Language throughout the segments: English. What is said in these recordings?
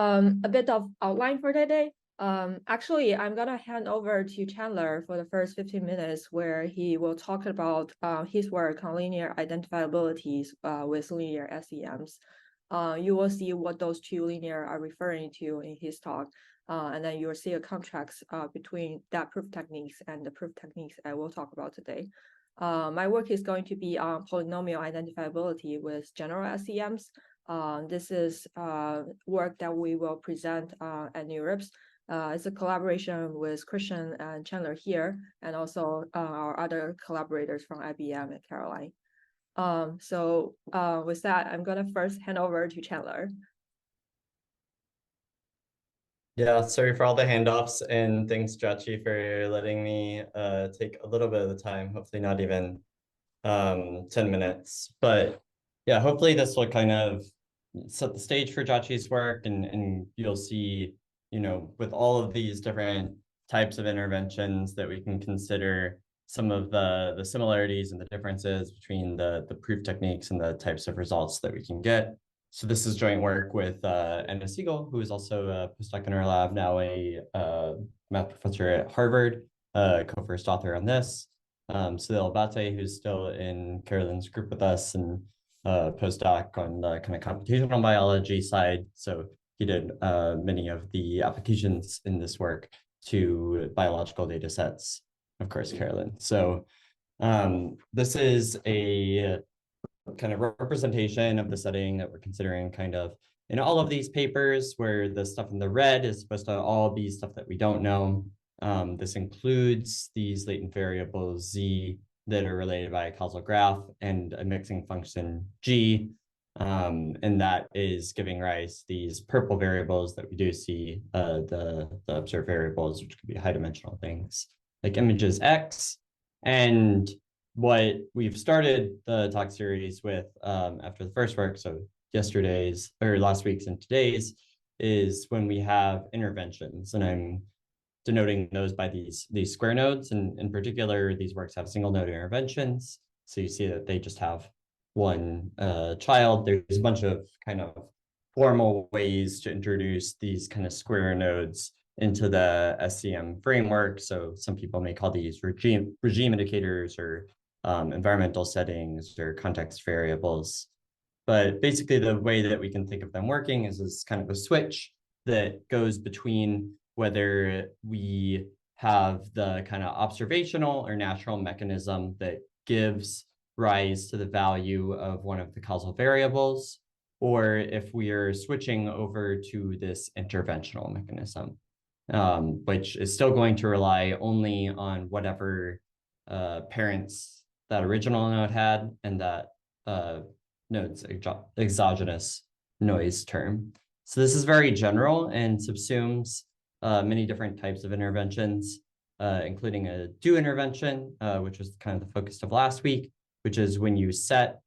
A bit of outline for today. Actually, I'm gonna hand over to Chandler for the first 15 minutes, where he will talk about his work on linear identifiabilities with linear SEMs. You will see what those two linear are referring to in his talk, and then you will see a contrast between that proof techniques and the proof techniques I will talk about today. My work is going to be on polynomial identifiability with general SEMs. This is work that we will present at NeurIPS. It's a collaboration with Christian and Chandler here, and also our other collaborators from IBM and Caroline. So with that, I'm gonna first hand over to Chandler. Yeah, sorry for all the handoffs, and thanks, Jiaqi, for letting me take a little bit of the time, hopefully not even 10 minutes. But yeah, hopefully this will kind of set the stage for Jiaqi's work, and you'll see, with all of these different types of interventions that we can consider some of the similarities and the differences between the proof techniques and the types of results that we can get. So this is joint work with Anna Siegel, who is also a postdoc in our lab, now a math professor at Harvard, co-first author on this. Salil Abate, who's still in Carolyn's group with us, and postdoc on the kind of computational biology side. So he did many of the applications in this work to biological data sets, of course, Carolyn. So this is a kind of representation of the setting that we're considering kind of in all of these papers, where the stuff in the red is supposed to all be stuff that we don't know. This includes these latent variables Z that are related by a causal graph and a mixing function G. And that is giving rise to these purple variables that we do see, the observed variables, which could be high dimensional things like images X. And what we've started the talk series with after the first work, so yesterday's or last week's and today's, is when we have interventions, and I'm denoting those by these square nodes. And in particular, these works have single node interventions. So you see that they just have one child. There's a bunch of kind of formal ways to introduce these kind of square nodes into the SCM framework. So some people may call these regime indicators, or environmental settings, or context variables. But basically, the way that we can think of them working is this kind of a switch that goes between whether we have the kind of observational or natural mechanism that gives rise to the value of one of the causal variables, or if we are switching over to this interventional mechanism, which is still going to rely only on whatever parents that original node had, and that node's exogenous noise term. So this is very general and subsumes many different types of interventions, including a do intervention, which was kind of the focus of last week, which is when you set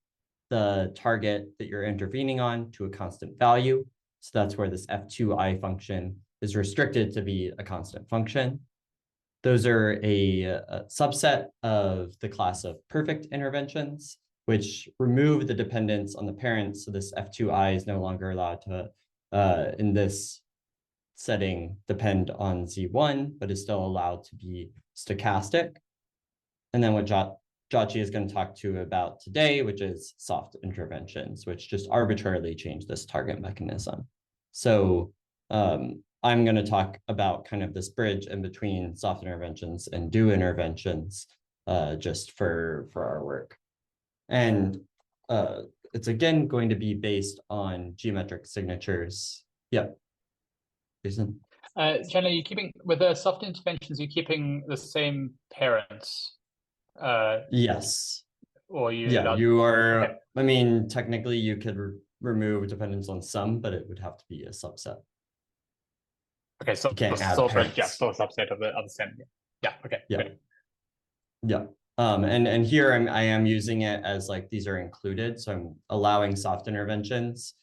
the target that you're intervening on to a constant value. So that's where this F2I function is restricted to be a constant function. Those are a subset of the class of perfect interventions, which remove the dependence on the parents. So this F2I is no longer allowed to, in this setting, depend on Z1, but is still allowed to be stochastic. And then what Jiaqi is going to talk to about today, which is soft interventions, which just arbitrarily change this target mechanism. So I'm going to talk about kind of this bridge in between soft interventions and do interventions, just for our work. And it's again going to be based on geometric signatures. Yep. Jason? Jen, are you keeping, with the soft interventions, are you keeping the same parents? Yes. Or you? Yeah, you are. Okay. I mean, technically you could remove dependence on some, but it would have to be a subset. Okay, so you can't add still parents. still a subset of the same. Yeah. Okay. Yeah. Good. Yeah. And here I am using it as like these are included. So I'm allowing soft interventions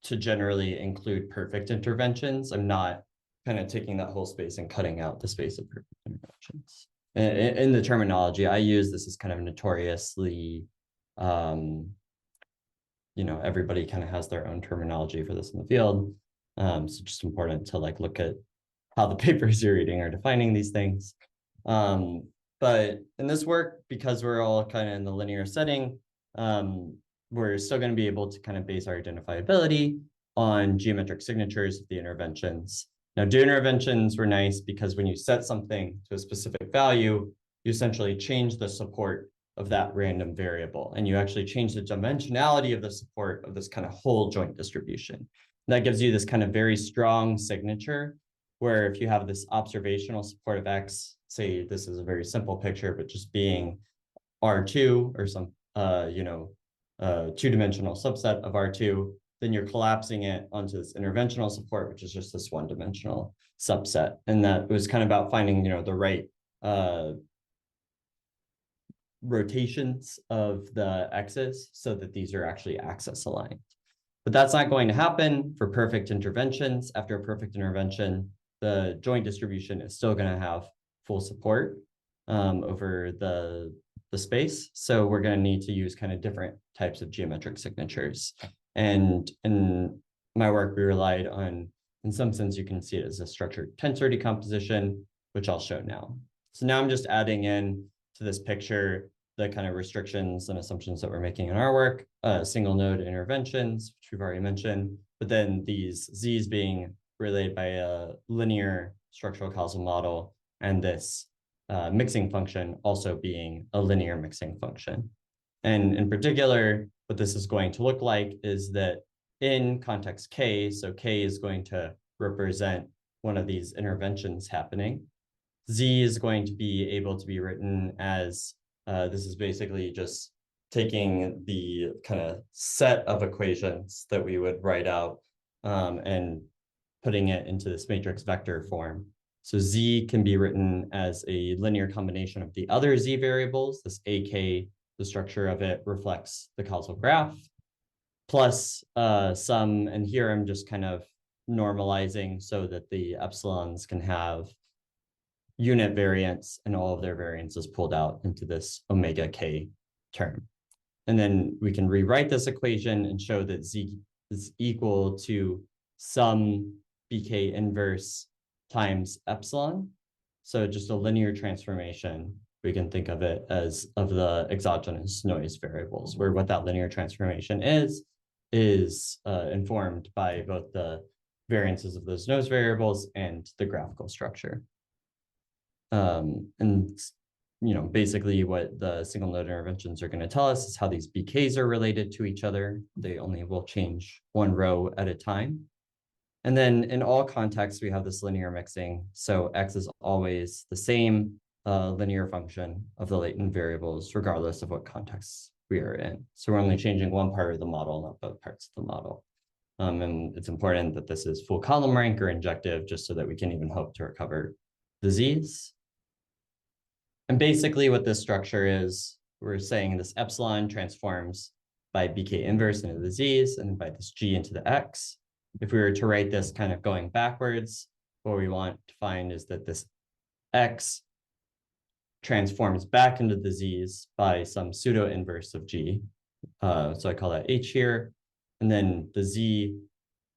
to generally include perfect interventions. I'm not kind of taking that whole space and cutting out the space of perfect interventions. In the terminology I use, this is kind of notoriously, everybody kind of has their own terminology for this in the field. So just important to like look at how the papers you're reading are defining these things. But in this work, because we're all kind of in the linear setting, we're still going to be able to kind of base our identifiability on geometric signatures of the interventions. Now, do interventions were nice because when you set something to a specific value, you essentially change the support of that random variable, and you actually change the dimensionality of the support of this kind of whole joint distribution. And that gives you this kind of very strong signature, where if you have this observational support of X, say this is a very simple picture, but just being R2 or some, two-dimensional subset of R2, then you're collapsing it onto this interventional support, which is just this one-dimensional subset. And that was kind of about finding, the right rotations of the X's so that these are actually axis aligned. But that's not going to happen for perfect interventions. After a perfect intervention, the joint distribution is still going to have full support over the space. So we're going to need to use kind of different types of geometric signatures. And in my work, we relied on, in some sense, you can see it as a structured tensor decomposition, which I'll show now. So now I'm just adding in to this picture the kind of restrictions and assumptions that we're making in our work, single node interventions, which we've already mentioned, but then these Z's being relayed by a linear structural causal model, and this mixing function also being a linear mixing function. And in particular, what this is going to look like is that in context K, so K is going to represent one of these interventions happening. Z is going to be able to be written as, this is basically just taking the kind of set of equations that we would write out and putting it into this matrix vector form. So Z can be written as a linear combination of the other Z variables. This AK, the structure of it reflects the causal graph, plus some, and here I'm just kind of normalizing so that the epsilons can have unit variance and all of their variance is pulled out into this omega K term. And then we can rewrite this equation and show that Z is equal to some BK inverse times epsilon. So just a linear transformation, we can think of it as of the exogenous noise variables, where what that linear transformation is informed by both the variances of those noise variables and the graphical structure. And basically what the single node interventions are going to tell us is how these BKs are related to each other. They only will change one row at a time. And then in all contexts, we have this linear mixing. So X is always the same linear function of the latent variables, regardless of what context we are in. So we're only changing one part of the model, not both parts of the model. And it's important that this is full column rank or injective, just so that we can even hope to recover the Z's. And basically what this structure is, we're saying this epsilon transforms by BK inverse into the Z's and by this G into the X. If we were to write this kind of going backwards, what we want to find is that this X transforms back into the Z's by some pseudo inverse of G. So I call that H here. And then the Z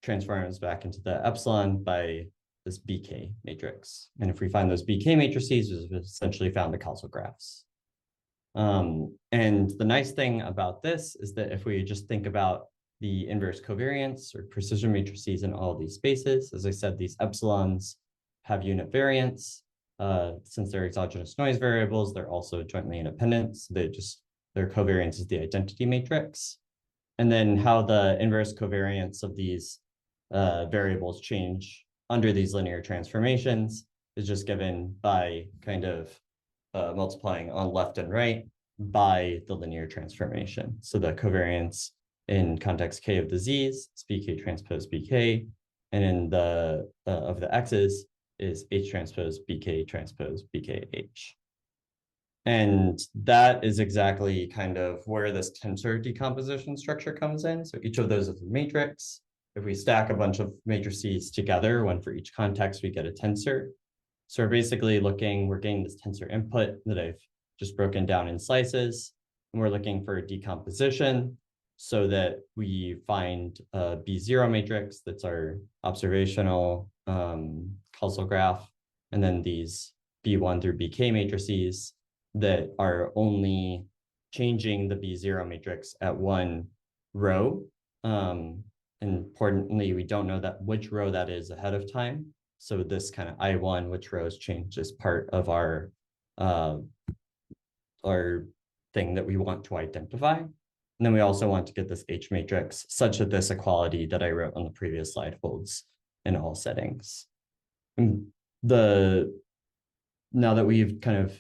transforms back into the epsilon by this BK matrix. And if we find those BK matrices, we've essentially found the causal graphs. And the nice thing about this is that if we just think about the inverse covariance or precision matrices in all of these spaces, as I said, these epsilons have unit variance. Since they're exogenous noise variables, they're also jointly independent. So their covariance is the identity matrix. And then how the inverse covariance of these variables change under these linear transformations is just given by kind of multiplying on left and right by the linear transformation. So the covariance in context K of the Z's is BK transpose BK, and in the of the X's is H transpose BKH. And that is exactly kind of where this tensor decomposition structure comes in. So each of those is a matrix. If we stack a bunch of matrices together, one for each context, we get a tensor. So we're basically we're getting this tensor input that I've just broken down in slices, and we're looking for decomposition. so that we find a B0 matrix that's our observational causal graph, and then these B1 through BK matrices that are only changing the B0 matrix at one row. Importantly, we don't know that which row that is ahead of time. So this kind of I1, which rows change, is part of our thing that we want to identify. And then we also want to get this H matrix such that this equality that I wrote on the previous slide holds in all settings. And now that we've kind of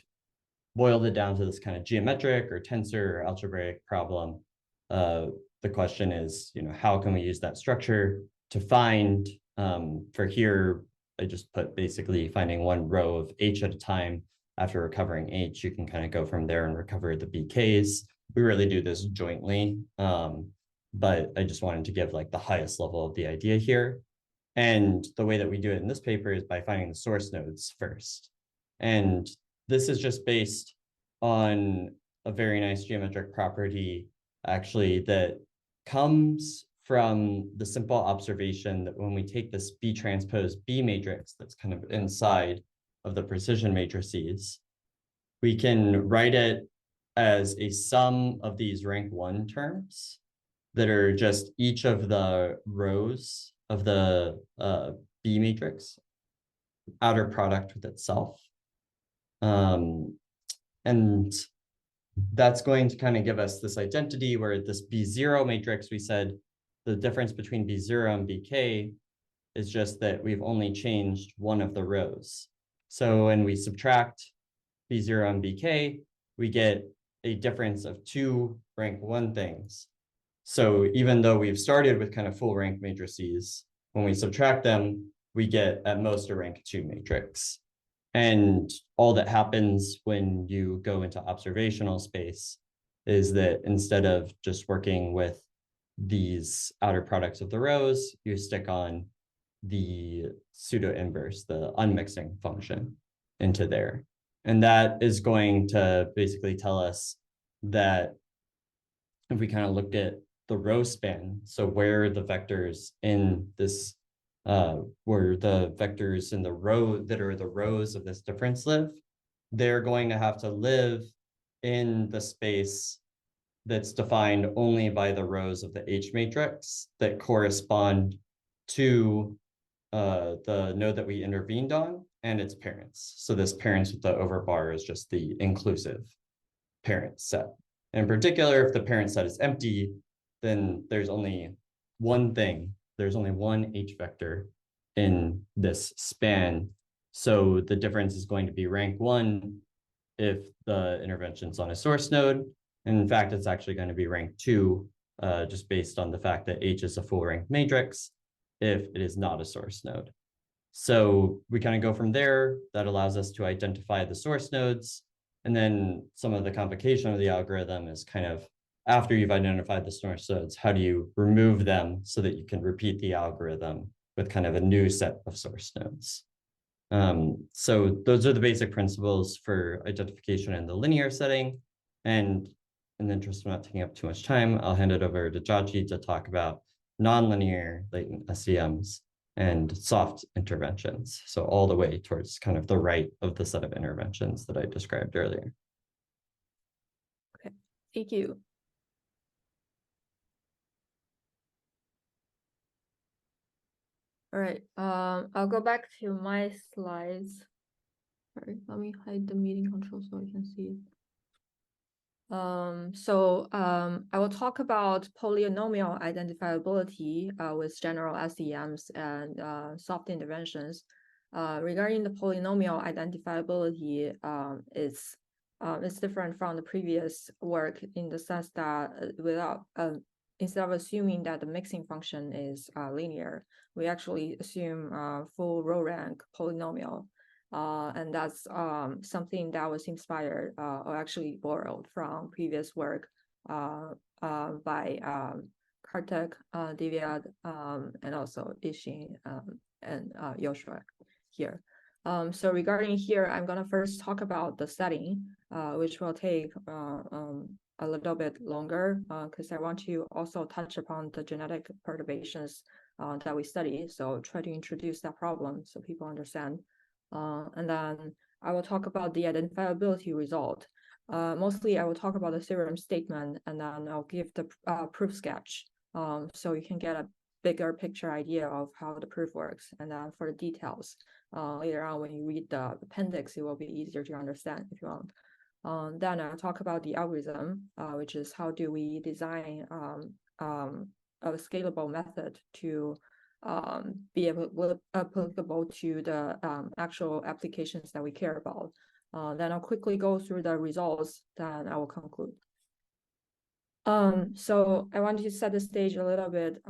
boiled it down to this kind of geometric or tensor or algebraic problem, the question is, how can we use that structure to find, for here, I just put basically finding one row of H at a time. After recovering H, you can kind of go from there and recover the BKs. We really do this jointly, but I just wanted to give like the highest level of the idea here. And the way that we do it in this paper is by finding the source nodes first. And this is just based on a very nice geometric property, actually, that comes from the simple observation that when we take this B transpose B matrix that's kind of inside of the precision matrices, we can write it as a sum of these rank 1 terms that are just each of the rows of the B matrix, outer product with itself. And that's going to kind of give us this identity where this B0 matrix, we said the difference between B0 and BK is just that we've only changed one of the rows. So when we subtract B0 and BK, we get a difference of 2 rank 1 things. So even though we've started with kind of full rank matrices, when we subtract them, we get at most a rank 2 matrix. And all that happens when you go into observational space is that instead of just working with these outer products of the rows, you stick on the pseudo inverse, the unmixing function into there. And that is going to basically tell us that if we kind of looked at the row span, so where the vectors in this, where the vectors in the row that are the rows of this difference live, they're going to have to live in the space that's defined only by the rows of the H matrix that correspond to the node that we intervened on and its parents. So this parents with the over bar is just the inclusive parent set. In particular, if the parent set is empty, then there's only one thing. There's only one H vector in this span. So the difference is going to be rank 1 if the intervention's on a source node. And in fact, it's actually going to be rank 2, just based on the fact that H is a full rank matrix if it is not a source node. So we kind of go from there. That allows us to identify the source nodes. And then some of the complication of the algorithm is kind of after you've identified the source nodes, how do you remove them so that you can repeat the algorithm with kind of a new set of source nodes? So those are the basic principles for identification in the linear setting. And in the interest of not taking up too much time, I'll hand it over to Jiaqi to talk about nonlinear latent SEMs and soft interventions. So all the way towards kind of the right of the set of interventions that I described earlier. Okay, thank you. All right, I'll go back to my slides. Sorry, let me hide the meeting control so I can see it. I will talk about polynomial identifiability with general SEMs and soft interventions. Regarding the polynomial identifiability, it's different from the previous work in the sense that instead of assuming that the mixing function is linear, we actually assume full row rank polynomial. And that's something that was inspired or actually borrowed from previous work by Kartik, Divyad, and also Ishin and Yoshua here. So regarding here, I'm going to first talk about the setting, which will take a little bit longer because I want to also touch upon the genetic perturbations that we study. So try to introduce that problem so people understand. And then I will talk about the identifiability result. Mostly I will talk about the theorem statement, and then I'll give the proof sketch so you can get a bigger picture idea of how the proof works. And then for the details, later on when you read the appendix, it will be easier to understand if you want. Then I'll talk about the algorithm, which is how do we design a scalable method to be applicable to the actual applications that we care about. Then I'll quickly go through the results, then I will conclude. So I want to set the stage a little bit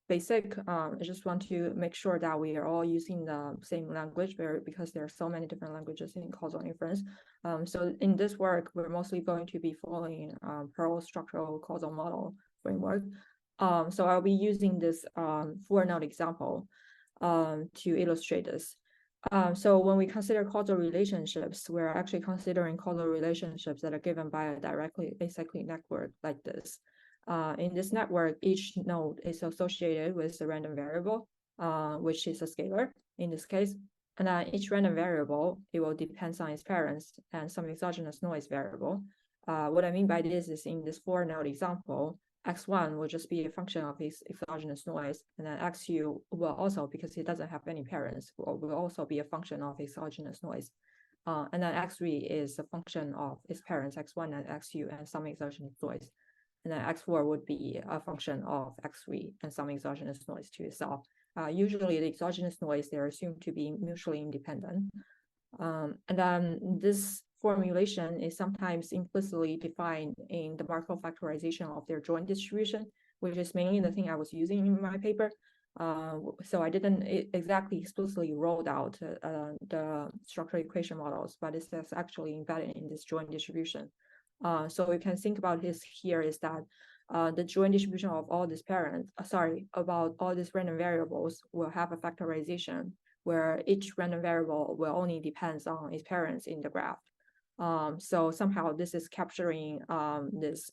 basic. I just want to make sure that we are all using the same language because there are so many different languages in causal inference. So in this work, we're mostly going to be following Pearl's structural causal model framework. So I'll be using this 4-node example to illustrate this. So when we consider causal relationships, we're actually considering causal relationships that are given by a directly acyclic network like this. In this network, each node is associated with a random variable, which is a scalar in this case. And then each random variable, it will depend on its parents and some exogenous noise variable. What I mean by this is in this 4-node example, x1 will just be a function of its exogenous noise, and then xu will also, because it doesn't have any parents, will also be a function of exogenous noise. And then x3 is a function of its parents, x1 and xu, and some exogenous noise. And then x4 would be a function of x3 and some exogenous noise to itself. Usually the exogenous noise, they're assumed to be mutually independent. And then this formulation is sometimes implicitly defined in the Markov factorization of their joint distribution, which is mainly the thing I was using in my paper. So I didn't exactly explicitly roll out the structural equation models, but it's actually embedded in this joint distribution. So we can think about this here is that the joint distribution of all these parents, about all these random variables will have a factorization where each random variable will only depends on its parents in the graph. So somehow this is capturing this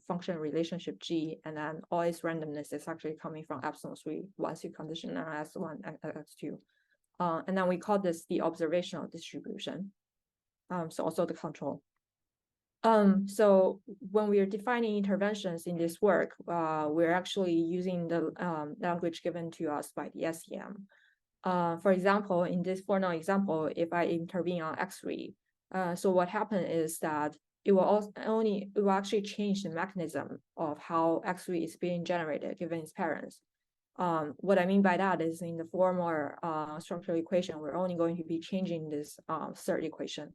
function relationship G, and then all its randomness is actually coming from epsilon 3 once you condition on S1 and S2. And then we call this the observational distribution. So also the control. So when we are defining interventions in this work, we're actually using the language given to us by the SEM. For example, in this 4-node example, if I intervene on X3, so what happened is that it will actually change the mechanism of how X3 is being generated given its parents. What I mean by that is in the former structural equation, we're only going to be changing this third equation.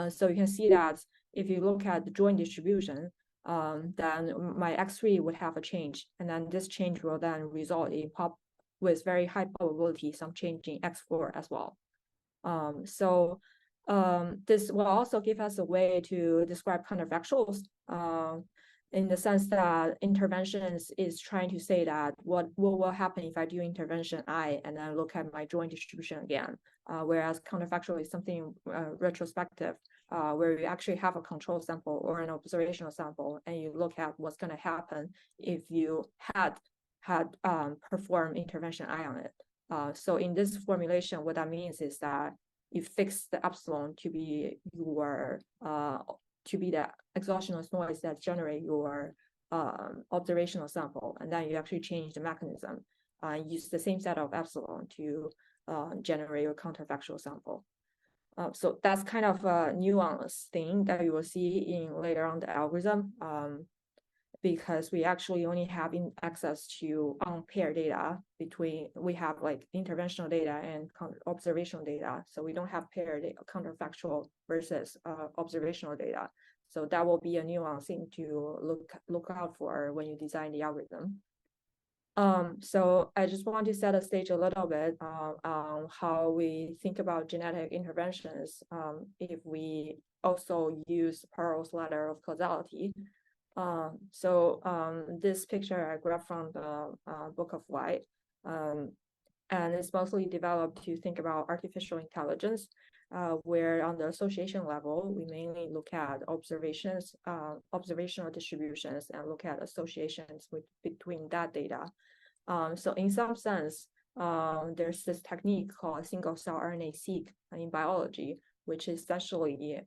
So you can see that if you look at the joint distribution, then my X3 would have a change, and then this change will then result in with very high probability some change in X4 as well. This will also give us a way to describe counterfactuals in the sense that interventions is trying to say that what will happen if I do intervention I and then look at my joint distribution again, whereas counterfactual is something retrospective, where you actually have a control sample or an observational sample, and you look at what's going to happen if you had performed intervention I on it. So in this formulation, what that means is that you fix the epsilon to be your the exogenous noise that generate your observational sample, and then you actually change the mechanism, use the same set of epsilon to generate your counterfactual sample. So that's kind of a nuanced thing that you will see in later on the algorithm, because we actually only have access to unpaired data we have like interventional data and observational data. So we don't have paired counterfactual versus observational data. So that will be a nuanced thing to look out for when you design the algorithm. So I just want to set a stage a little bit on how we think about genetic interventions if we also use Pearl's ladder of causality. This picture I grabbed from the Book of White. And it's mostly developed to think about artificial intelligence, where on the association level, we mainly look at observations, observational distributions, and look at associations between that data. So in some sense, there's this technique called single-cell RNA-seq in biology, which is essentially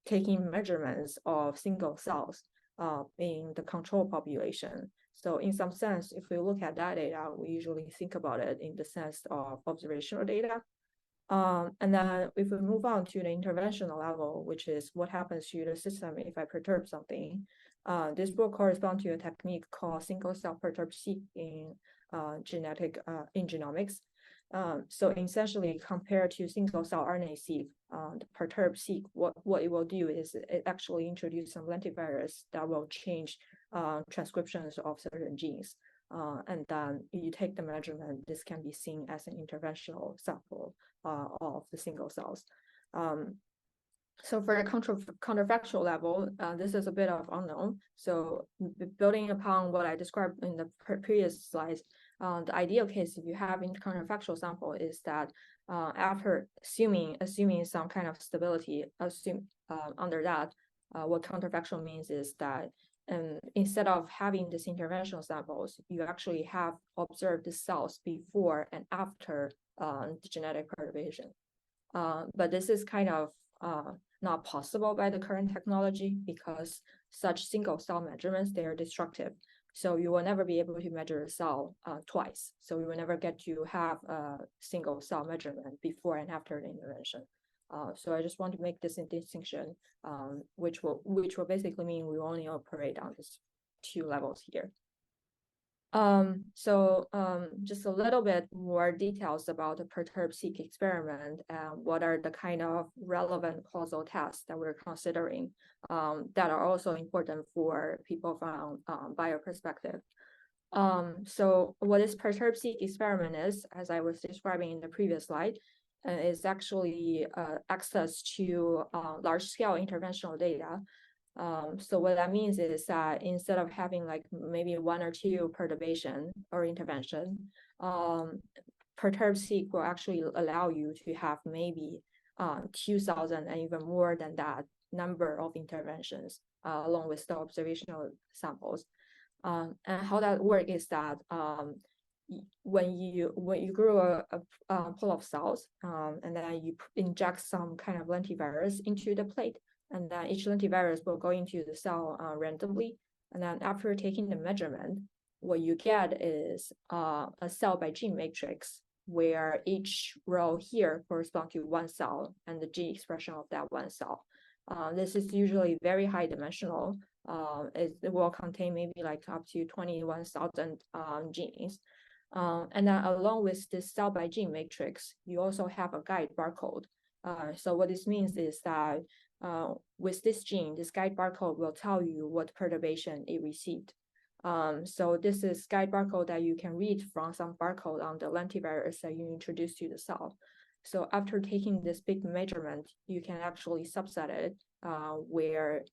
taking measurements of single cells in the control population. So in some sense, if we look at that data, we usually think about it in the sense of observational data. And then if we move on to the interventional level, which is what happens to the system if I perturb something, this will correspond to a technique called single-cell perturb-seq in genomics. So essentially, compared to single-cell RNA-seq, the perturb-seq, what it will do is it actually introduce some lentivirus that will change transcriptions of certain genes. And then you take the measurement, this can be seen as an interventional sample of the single cells. So for the counterfactual level, this is a bit of unknown. So building upon what I described in the previous slides, the ideal case if you have in counterfactual sample is that after assuming some kind of stability, under that, what counterfactual means is that instead of having these interventional samples, you actually have observed the cells before and after the genetic perturbation. But this is kind of not possible by the current technology because such single cell measurements, they are destructive. So you will never be able to measure a cell twice. So you will never get to have a single cell measurement before and after the intervention. So I just want to make this distinction, which will basically mean we only operate on these two levels here. Just a little bit more details about the perturb-seq experiment and what are the kind of relevant causal tests that we're considering that are also important for people from bio perspective. So what this perturb-seq experiment is, as I was describing in the previous slide, is actually access to large-scale interventional data. So what that means is that instead of having like maybe one or two perturbation or intervention, perturb-seq will actually allow you to have maybe 2,000 and even more than that number of interventions along with the observational samples. And how that works is that when you grow a pool of cells and then you inject some kind of lentivirus into the plate, and then each lentivirus will go into the cell randomly. And then after taking the measurement, what you get is a cell by gene matrix where each row here corresponds to one cell and the gene expression of that one cell. This is usually very high dimensional. It will contain maybe like up to 21,000 genes. And then along with this cell by gene matrix, you also have a guide barcode. So what this means is that with this gene, this guide barcode will tell you what perturbation it received. So this is guide barcode that you can read from some barcode on the lentivirus that you introduce to the cell. So after taking this big measurement, you can actually subset it where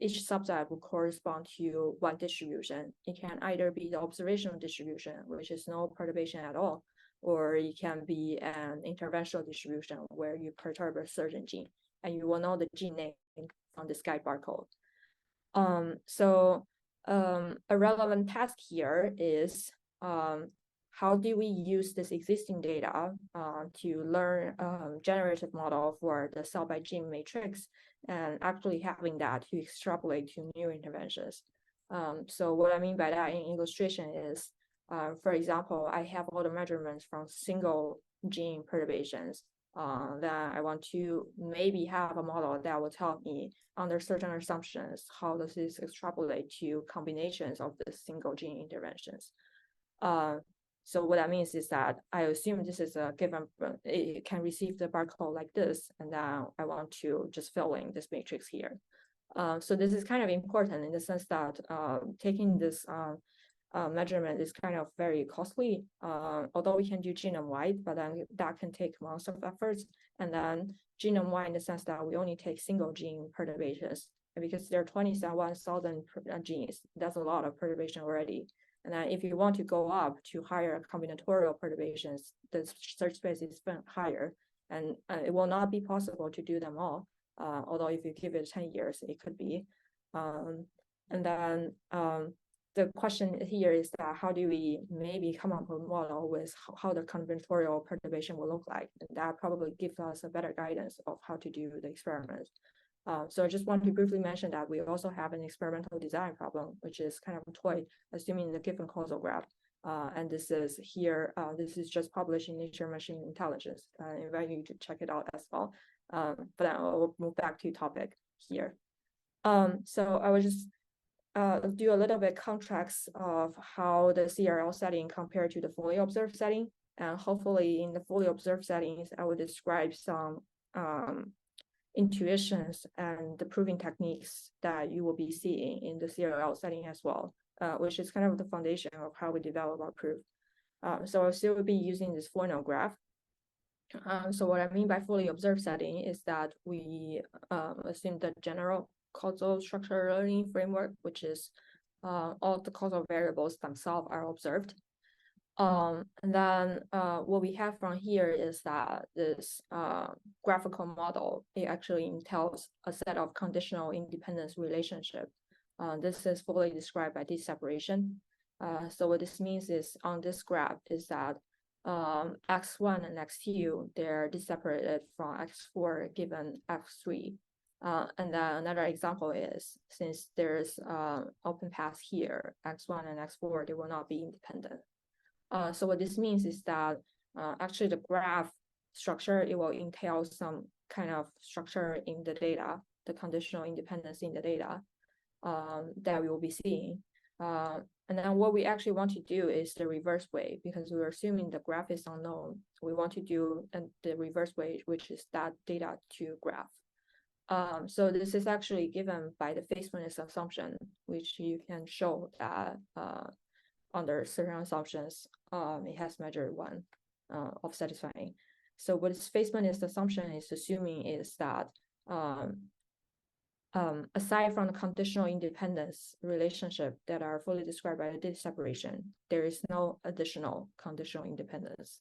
each subset will correspond to one distribution. It can either be the observational distribution, which is no perturbation at all, or it can be an interventional distribution where you perturb a certain gene, and you will know the gene name from this guide barcode. A relevant task here is how do we use this existing data to learn generative model for the cell by gene matrix and actually having that to extrapolate to new interventions. So what I mean by that in illustration is, for example, I have all the measurements from single gene perturbations. Then I want to maybe have a model that will tell me under certain assumptions, how does this extrapolate to combinations of the single gene interventions. So what that means is that I assume this is a given, it can receive the barcode like this, and now I want to just fill in this matrix here. So this is kind of important in the sense that taking this measurement is kind of very costly, although we can do genome-wide, but then that can take months of efforts. And then genome-wide in the sense that we only take single gene perturbations, and because there are 27,000 genes, that's a lot of perturbation already. And then if you want to go up to higher combinatorial perturbations, the search space is higher, and it will not be possible to do them all. Although if you give it 10 years, it could be. And then the question here is that how do we maybe come up with a model with how the combinatorial perturbation will look like? And that probably gives us a better guidance of how to do the experiment. So I just want to briefly mention that we also have an experimental design problem, which is kind of a toy, assuming the given causal graph. And this is here, this is just published in Nature Machine Intelligence. I invite you to check it out as well. But I'll move back to topic here. So I will just do a little bit contrast of how the CRL setting compared to the fully observed setting. And hopefully in the fully observed settings, I will describe some intuitions and the proving techniques that you will be seeing in the CRL setting as well, which is kind of the foundation of how we develop our proof. So I'll still be using this four-node graph. So what I mean by fully observed setting is that we assume the general causal structure learning framework, which is all the causal variables themselves are observed. And then what we have from here is that this graphical model, it actually entails a set of conditional independence relationship. This is fully described by this separation. So what this means is on this graph is that x1 and x2, they're separated from x4 given x3. And then another example is, since there's open path here, x1 and x4, they will not be independent. So what this means is that actually the graph structure, it will entail some kind of structure in the data, the conditional independence in the data that we will be seeing. And then what we actually want to do is the reverse way, because we're assuming the graph is unknown. We want to do the reverse way, which is that data to graph. So this is actually given by the faithfulness assumption, which you can show that under certain assumptions, it has measure 1 of satisfying. So what this faithfulness assumption is assuming is that aside from the conditional independence relationship that are fully described by this separation, there is no additional conditional independence.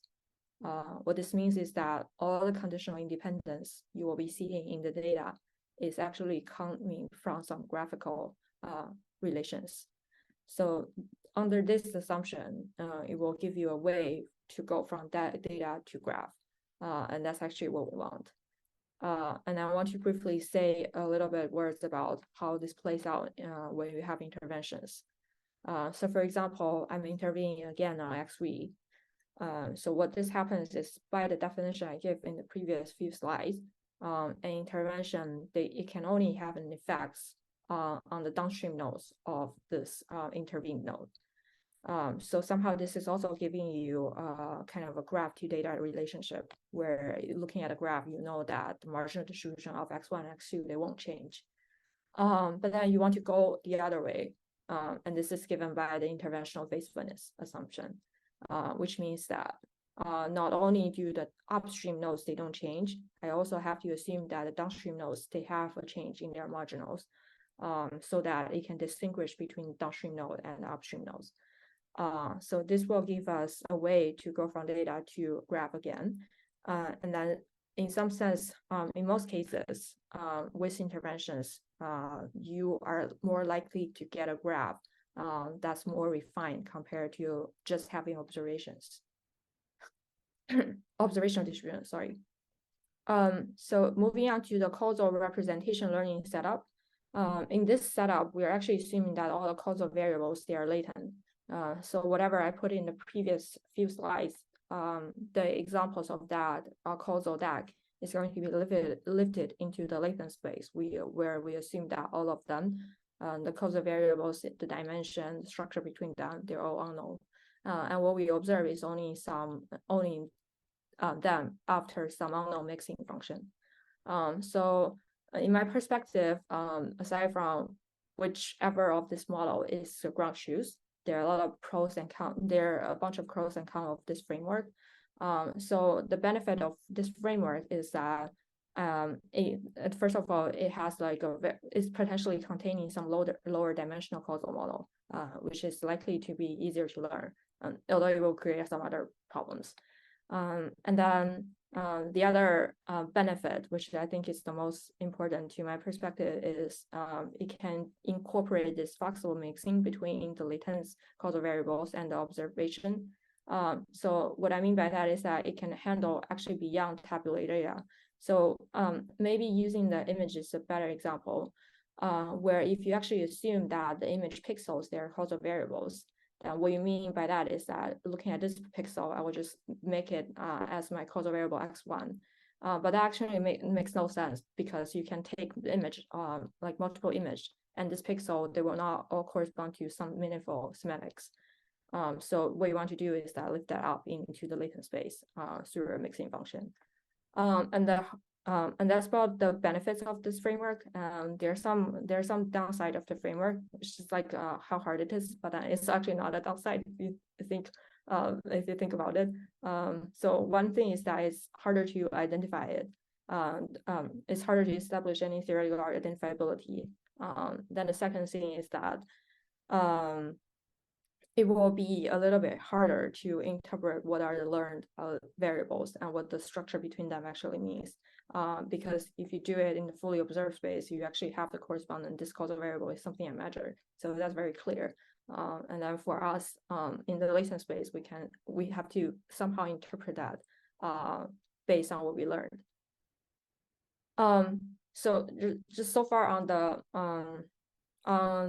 What this means is that all the conditional independence you will be seeing in the data is actually coming from some graphical relations. So under this assumption, it will give you a way to go from that data to graph. And that's actually what we want. And I want to briefly say a little bit words about how this plays out when you have interventions. So for example, I'm intervening again on X3. So what this happens is, by the definition I give in the previous few slides, an intervention, it can only have an effect on the downstream nodes of this intervened node. So somehow this is also giving you kind of a graph to data relationship, where looking at a graph, you know that the marginal distribution of x1 and x2, they won't change. But then you want to go the other way. And this is given by the interventional faithfulness assumption, which means that not only do the upstream nodes, they don't change, I also have to assume that the downstream nodes, they have a change in their marginals, so that it can distinguish between downstream node and upstream nodes. So this will give us a way to go from data to graph again. And then in some sense, in most cases, with interventions, you are more likely to get a graph that's more refined compared to just having observations. Observational distribution, sorry. So moving on to the causal representation learning setup. In this setup, we're actually assuming that all the causal variables, they are latent. So whatever I put in the previous few slides, the examples of that causal DAG is going to be lifted into the latent space, where we assume that all of them, the causal variables, the dimension, the structure between them, they're all unknown. And what we observe is only them after some unknown mixing function. So in my perspective, aside from whichever of this model is the ground truth, there are a lot of pros and cons. There are a bunch of pros and cons of this framework. So the benefit of this framework is that first of all, it has like it's potentially containing some lower dimensional causal model. which is likely to be easier to learn, although it will create some other problems. And then the other benefit, which I think is the most important to my perspective, is it can incorporate this flexible mixing between the latent causal variables and the observation. So what I mean by that is that it can handle actually beyond tabulated data. So maybe using the image is a better example, where if you actually assume that the image pixels, they're causal variables, what you mean by that is that looking at this pixel, I will just make it as my causal variable x1. But that actually makes no sense, because you can take the image, like multiple image, and this pixel, they will not all correspond to some meaningful semantics. So what you want to do is that lift that up into the latent space through a mixing function. And that's about the benefits of this framework. There's some downside of the framework, which is like how hard it is, but it's actually not a downside if you think about it. So one thing is that it's harder to identify it. It's harder to establish any theoretical identifiability. Then the second thing is that it will be a little bit harder to interpret what are the learned variables and what the structure between them actually means. Because if you do it in the fully observed space, you actually have the correspondent. This causal variable is something I measure, so that's very clear. And then for us, in the latent space, we have to somehow interpret that based on what we learned. So just so far on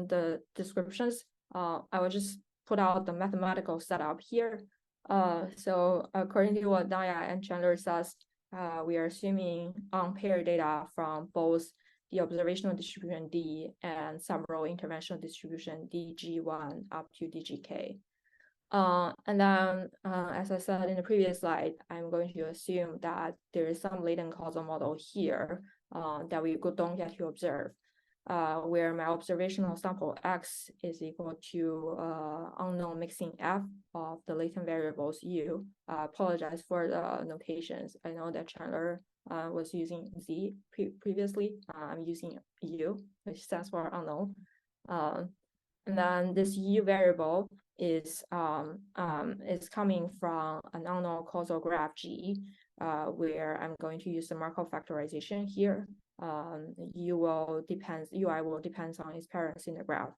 the descriptions, I will just put out the mathematical setup here. So according to what Naya and Chandler says, we are assuming unpaired data from both the observational distribution D and several interventional distribution DG1 up to DGK. And then, as I said in the previous slide, I'm going to assume that there is some latent causal model here that we don't get to observe, where my observational sample X is equal to unknown mixing F of the latent variables U. Apologize for the notations. I know that Chandler was using Z previously. I'm using U, which stands for unknown. And then this U variable is coming from an unknown causal graph G, where I'm going to use the Markov factorization here. UI will depend on its parents in the graph.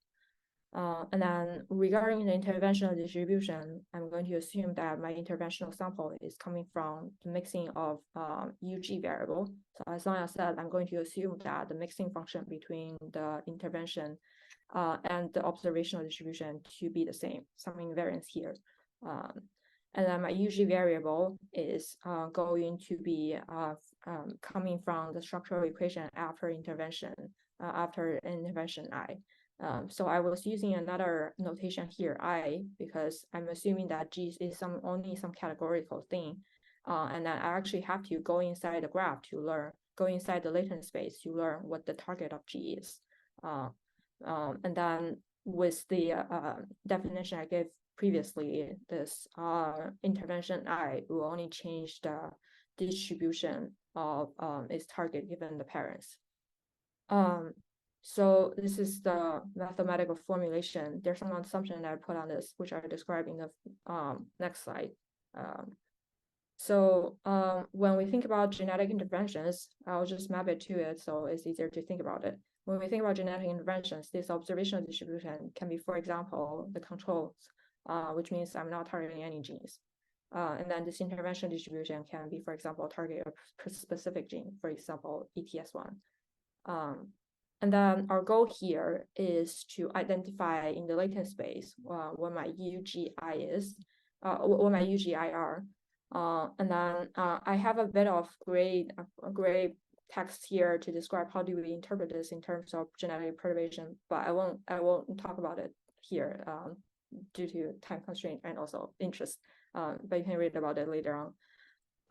And then regarding the interventional distribution, I'm going to assume that my interventional sample is coming from the mixing of UG variable. So as Sonia said, I'm going to assume that the mixing function between the intervention and the observational distribution to be the same, some invariance here. And then my UG variable is going to be coming from the structural equation after intervention, after intervention I. So I was using another notation here, I, because I'm assuming that G is only some categorical thing. And then I actually have to go inside the graph to learn, go inside the latent space to learn what the target of G is. And then with the definition I gave previously, this intervention I will only change the distribution of its target given the parents. So this is the mathematical formulation. There's some assumption that I put on this, which I describe in the next slide. So when we think about genetic interventions, I'll just map it to it so it's easier to think about it. When we think about genetic interventions, this observational distribution can be, for example, the controls, which means I'm not targeting any genes. And then this intervention distribution can be, for example, target a specific gene, for example, ETS1. And then our goal here is to identify in the latent space what my UGI is, what my UGIR. And then I have a bit of gray text here to describe how do we interpret this in terms of genetic perturbation, but I won't talk about it here due to time constraint and also interest. But you can read about it later on.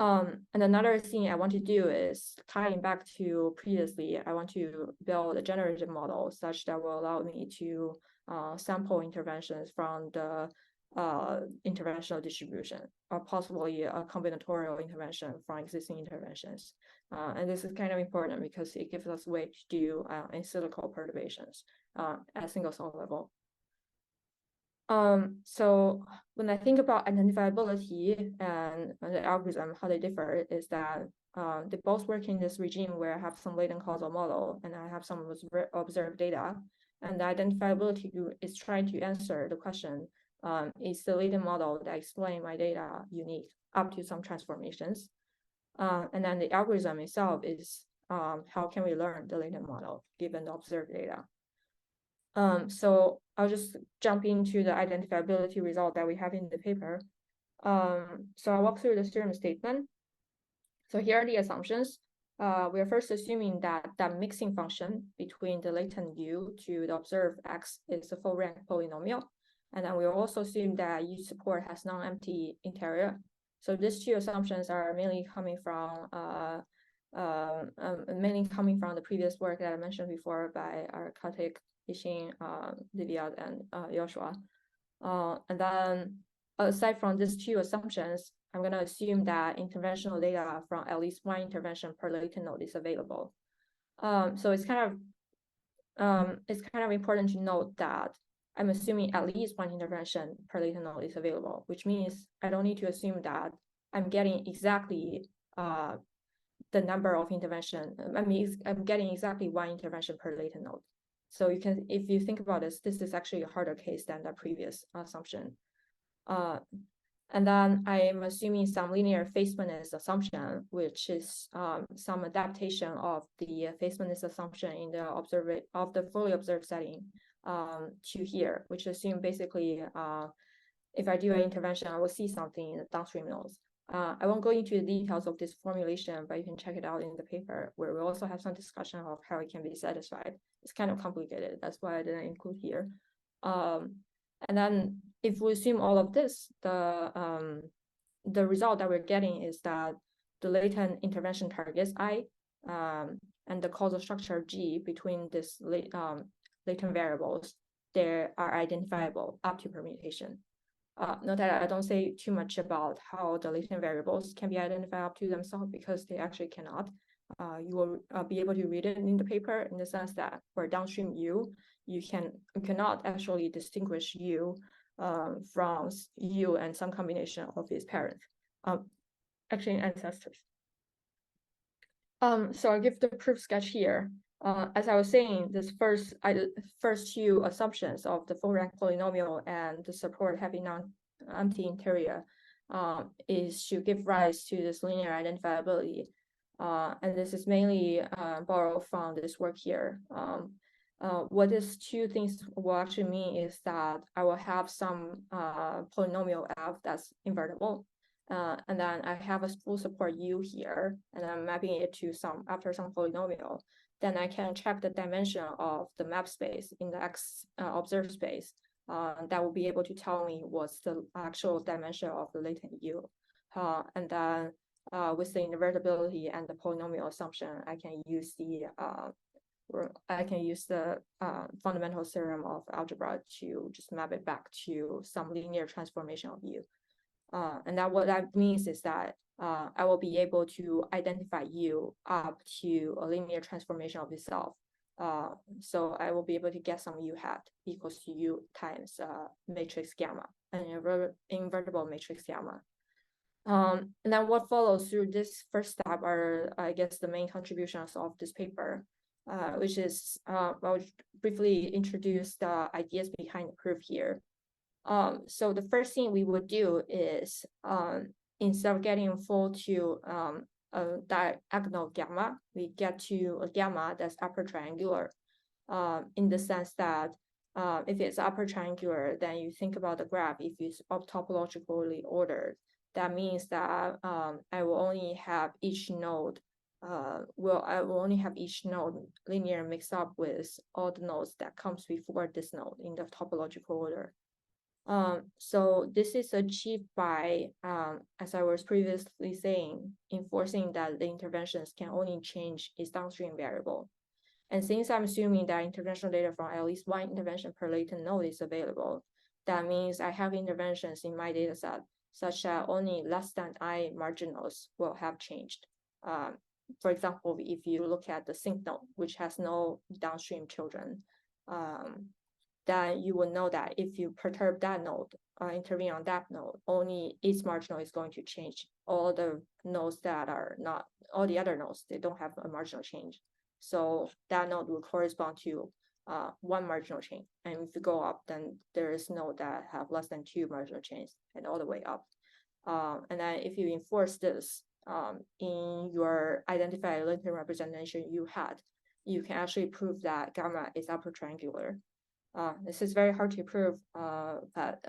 And another thing I want to do is tying back to previously, I want to build a generative model such that will allow me to sample interventions from the interventional distribution, or possibly a combinatorial intervention from existing interventions. And this is kind of important because it gives us a way to do in silico perturbations at single cell level. So when I think about identifiability and the algorithm, how they differ is that they both work in this regime where I have some latent causal model and I have some observed data. And the identifiability group is trying to answer the question, is the latent model that explain my data unique up to some transformations? And then the algorithm itself is how can we learn the latent model given the observed data? So I'll just jump into the identifiability result that we have in the paper. So I'll walk through the theorem statement. So here are the assumptions. We are first assuming that that mixing function between the latent U to the observed X is a full rank polynomial. And then we also assume that U support has non-empty interior. So these two assumptions are mainly coming from the previous work that I mentioned before by our Kartik, Yixin, Livia, and Joshua. And then aside from these two assumptions, I'm going to assume that interventional data from at least one intervention per latent node is available. So it's kind of important to note that I'm assuming at least one intervention per latent node is available, which means I don't need to assume that I'm getting exactly the number of intervention. I mean, I'm getting exactly one intervention per latent node. So you can, if you think about this is actually a harder case than the previous assumption. And then I am assuming some linear faithfulness assumption, which is some adaptation of the faithfulness assumption in the fully observed setting to here, which assume basically if I do an intervention, I will see something in the downstream nodes. I won't go into the details of this formulation, but you can check it out in the paper, where we also have some discussion of how it can be satisfied. It's kind of complicated. That's why I didn't include here. And then if we assume all of this, the result that we're getting is that the latent intervention targets I and the causal structure G between this latent variables, they are identifiable up to permutation. Note that I don't say too much about how the latent variables can be identified up to themselves because they actually cannot. You will be able to read it in the paper in the sense that for downstream U, you cannot actually distinguish U from U and some combination of its parents, actually ancestors. So I'll give the proof sketch here. As I was saying, this first two assumptions of the full rank polynomial and the support having non-empty interior is to give rise to this linear identifiability. And this is mainly borrowed from this work here. What these two things will actually mean is that I will have some polynomial f that's invertible. And then I have a full support U here, and I'm mapping it to after some polynomial. Then I can check the dimension of the map space in the X observed space. That will be able to tell me what's the actual dimension of the latent U. And then with the invertibility and the polynomial assumption, I can use the fundamental theorem of algebra to just map it back to some linear transformation of U. And that what that means is that I will be able to identify U up to a linear transformation of itself. So I will be able to get some U hat equals to U times matrix gamma, an invertible matrix gamma. And then what follows through this first step are, I guess, the main contributions of this paper, which is, I'll briefly introduce the ideas behind the proof here. So the first thing we would do is, instead of getting full to a diagonal gamma, we get to a gamma that's upper triangular, in the sense that if it's upper triangular, then you think about the graph, if it's topologically ordered, that means that I will only have each node I will only have each node linear mixed up with all the nodes that comes before this node in the topological order. So this is achieved by, as I was previously saying, enforcing that the interventions can only change its downstream variable. And since I'm assuming that interventional data from at least one intervention per latent node is available, that means I have interventions in my data set such that only less than I marginals will have changed. For example, if you look at the sync node, which has no downstream children, then you will know that if you perturb that node, intervene on that node, only its marginal is going to change. All the nodes that are not, all the other nodes, they don't have a marginal change. So that node will correspond to one marginal change. And if you go up, then there is node that have less than 2 marginal changes and all the way up. And then if you enforce this in your identified latent representation you had, you can actually prove that gamma is upper triangular. This is very hard to prove, but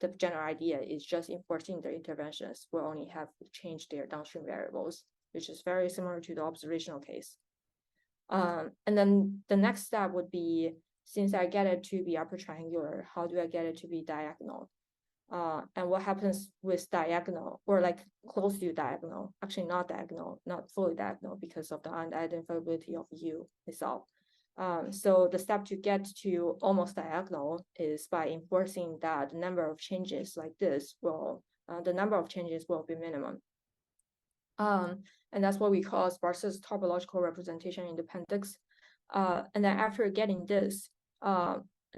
the general idea is just enforcing the interventions will only have changed their downstream variables, which is very similar to the observational case. And then the next step would be, since I get it to be upper triangular, how do I get it to be diagonal? And what happens with diagonal, or like close to diagonal, actually not diagonal, not fully diagonal because of the unidentifiability of U itself. So the step to get to almost diagonal is by enforcing that the number of changes like this will, the number of changes will be minimum. And that's what we call Sparse's topological representation independence. And then after getting this,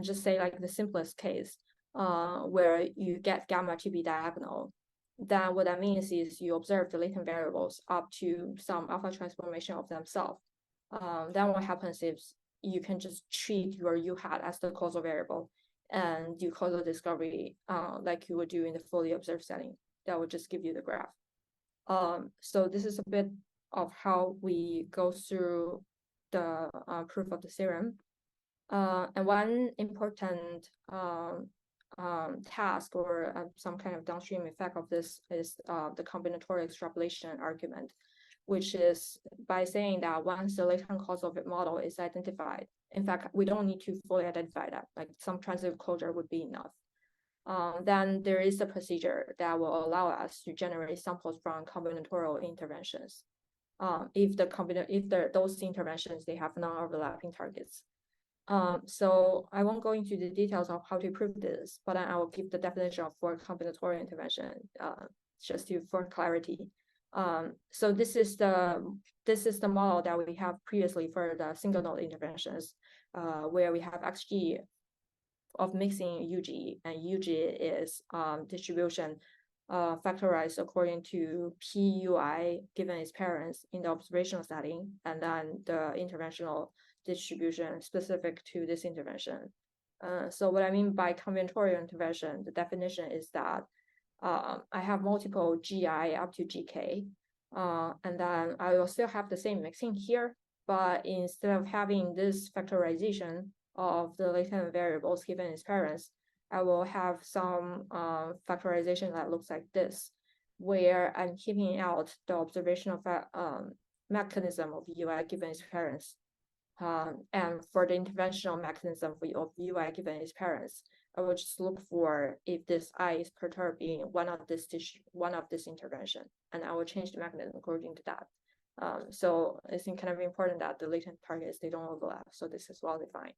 just say like the simplest case, where you get gamma to be diagonal, then what that means is you observe the latent variables up to some alpha transformation of themselves. Then what happens is you can just treat your U hat as the causal variable and do causal discovery like you would do in the fully observed setting. That would just give you the graph. So this is a bit of how we go through the proof of the theorem. And one important task or some kind of downstream effect of this is the combinatorial extrapolation argument, which is by saying that once the latent causal model is identified, in fact, we don't need to fully identify that, like some transitive closure would be enough. Then there is a procedure that will allow us to generate samples from combinatorial interventions. If those interventions, they have non-overlapping targets. So I won't go into the details of how to prove this, but I will give the definition for combinatorial intervention just for clarity. So this is the model that we have previously for the single node interventions, where we have XG of mixing UG, and UG is distribution factorized according to PUI given its parents in the observational setting, and then the interventional distribution specific to this intervention. So what I mean by combinatorial intervention, the definition is that I have multiple GI up to GK, and then I will still have the same mixing here, but instead of having this factorization of the latent variables given its parents, I will have some factorization that looks like this, where I'm keeping out the observational mechanism of UI given its parents. And for the interventional mechanism of UI given its parents, I will just look for if this I is perturbed in one of this intervention, and I will change the mechanism according to that. So it's kind of important that the latent targets, they don't overlap. So this is well defined.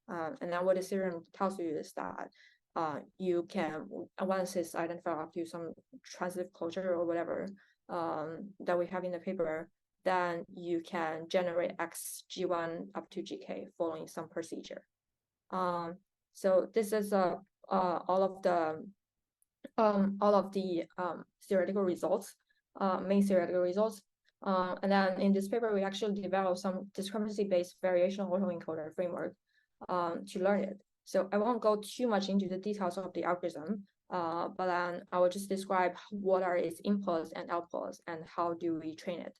And then what the theorem tells you is that you can, once it's identified up to some transitive closure or whatever that we have in the paper, then you can generate XG1 up to GK following some procedure. So this is all of the theoretical results, main theoretical results. And then in this paper, we actually developed some discrepancy-based variational autoencoder framework to learn it. So I won't go too much into the details of the algorithm, but then I will just describe what are its inputs and outputs and how do we train it.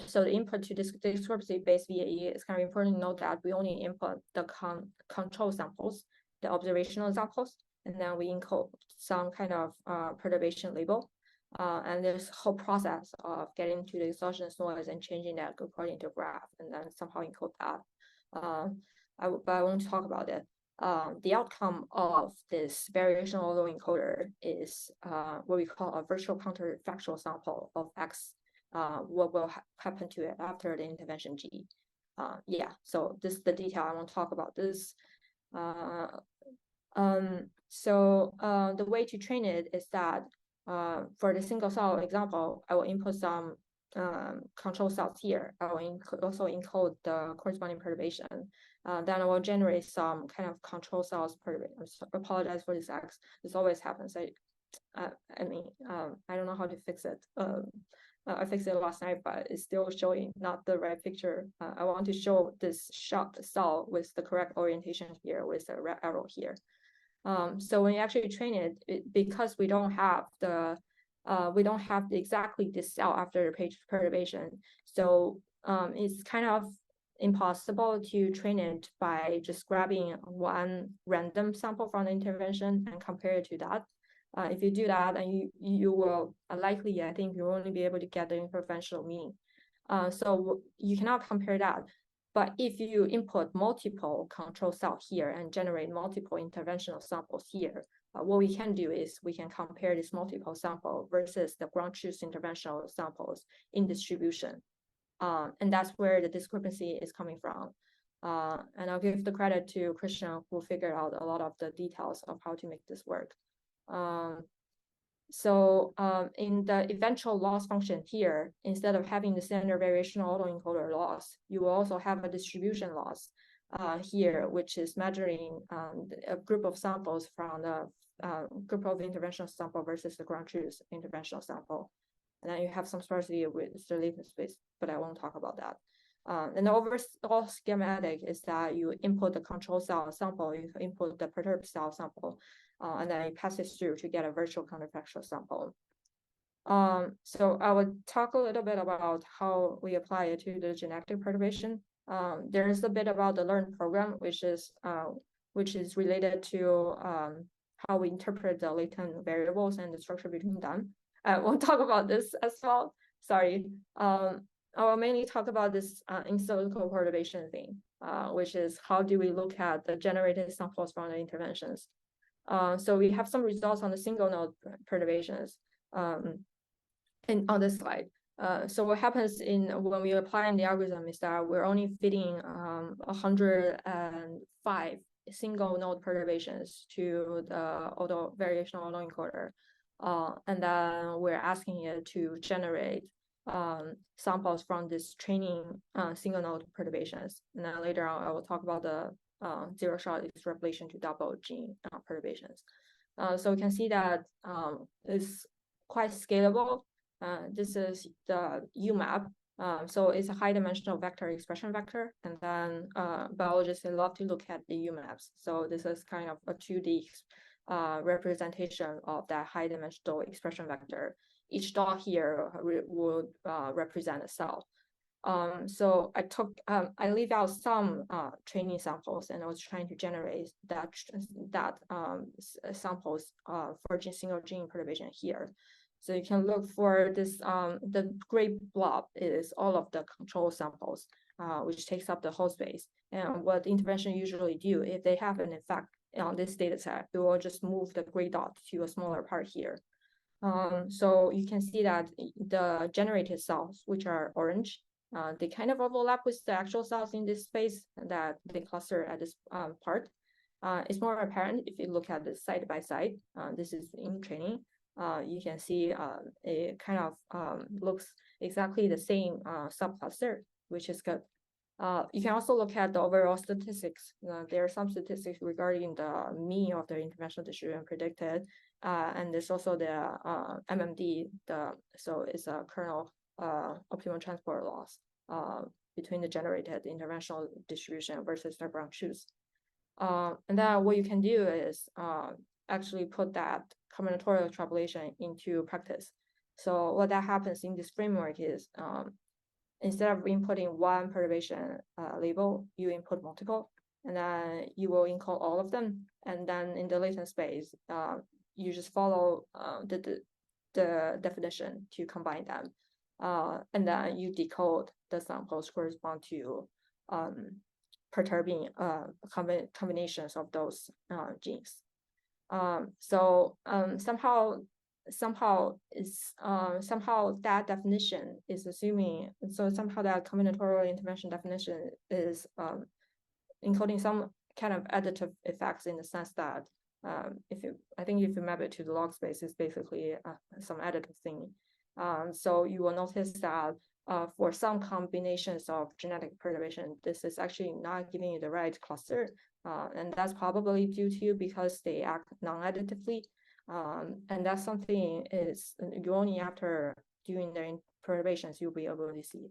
So the input to this discrepancy-based VAE is kind of important to note that we only input the control samples, the observational samples, and then we encode some kind of perturbation label. And there's a whole process of getting to the exogenous noise and changing that according to graph, and then somehow encode that. But I won't talk about it. The outcome of this variational autoencoder is what we call a virtual counterfactual sample of X. What will happen to it after the intervention G. Yeah, so this is the detail. I won't talk about this. So the way to train it is that for the single cell example, I will input some control cells here. I will also encode the corresponding perturbation. then I will generate some kind of control cells perturbation. Apologize for this X. This always happens. I don't know how to fix it. I fixed it last night, but it's still showing not the right picture. I want to show this shot cell with the correct orientation here with the red arrow here. So when you actually train it, because we don't have exactly this cell after the page perturbation, so it's kind of impossible to train it by just grabbing one random sample from the intervention and compare it to that. If you do that, then you will likely, I think, you'll only be able to get the interventional mean. So you cannot compare that. But if you input multiple control cells here and generate multiple interventional samples here, what we can do is we can compare this multiple sample versus the ground truth interventional samples in distribution. And that's where the discrepancy is coming from. And I'll give the credit to Christian, who figured out a lot of the details of how to make this work. In the eventual loss function here, instead of having the standard variational autoencoder loss, you will also have a distribution loss here, which is measuring a group of samples from the group of interventional sample versus the ground truth interventional sample. And then you have some sparsity with the latent space, but I won't talk about that. And the overall schematic is that you input the control cell sample, you input the perturbed cell sample, and then you pass it through to get a virtual counterfactual sample. So I would talk a little bit about how we apply it to the genetic perturbation. There is a bit about the learned program, which is related to how we interpret the latent variables and the structure between them. I won't talk about this as well. Sorry. I will mainly talk about this in silico perturbation thing, which is how do we look at the generated samples from the interventions. So we have some results on the single node perturbations on this slide. So what happens when we apply in the algorithm is that we're only fitting 105 single node perturbations to the variational autoencoder. And then we're asking it to generate samples from this training single node perturbations. And then later on, I will talk about the zero shot extrapolation to double gene perturbations. So we can see that it's quite scalable. This is the UMAP. So it's a high dimensional vector expression vector. And then biologists love to look at the UMAPs. So this is kind of a 2D representation of that high dimensional expression vector. Each dot here would represent a cell. So I leave out some training samples, and I was trying to generate that samples for single gene perturbation here. So you can look for this. The gray blob is all of the control samples, which takes up the whole space. And what the intervention usually do, if they have an effect on this data set, it will just move the gray dot to a smaller part here. So you can see that the generated cells, which are orange, they kind of overlap with the actual cells in this space that they cluster at this part. It's more apparent if you look at this side by side. This is in training. You can see it kind of looks exactly the same subcluster, which is good. You can also look at the overall statistics. There are some statistics regarding the mean of the interventional distribution predicted. And there's also the MMD, so it's a kernel optimal transport loss between the generated interventional distribution versus the ground truth. And then what you can do is actually put that combinatorial extrapolation into practice. So what that happens in this framework is instead of inputting one perturbation label, you input multiple, and then you will encode all of them. And then in the latent space, you just follow the definition to combine them. And then you decode the samples correspond to perturbing combinations of those genes. Somehow that definition is assuming, so somehow that combinatorial intervention definition is encoding some kind of additive effects in the sense that if you map it to the log space, it's basically some additive thing. So you will notice that for some combinations of genetic perturbation, this is actually not giving you the right cluster. And that's probably due to because they act non-additively. And that's something is you only after doing the perturbations you'll be able to see.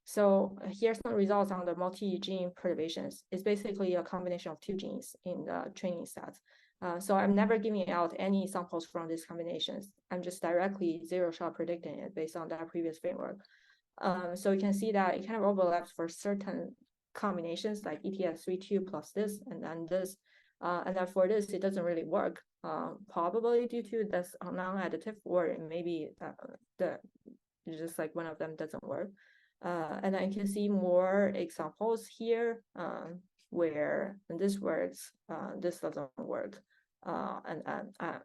So here's some results on the multi-gene perturbations. It's basically a combination of 2 genes in the training set. So I'm never giving out any samples from these combinations. I'm just directly zero-shot predicting it based on that previous framework. So you can see that it kind of overlaps for certain combinations like ETS32 plus this and then this. And then for this, it doesn't really work, probably due to this non-additive, or maybe just like one of them doesn't work. And I can see more examples here where this works, this doesn't work. And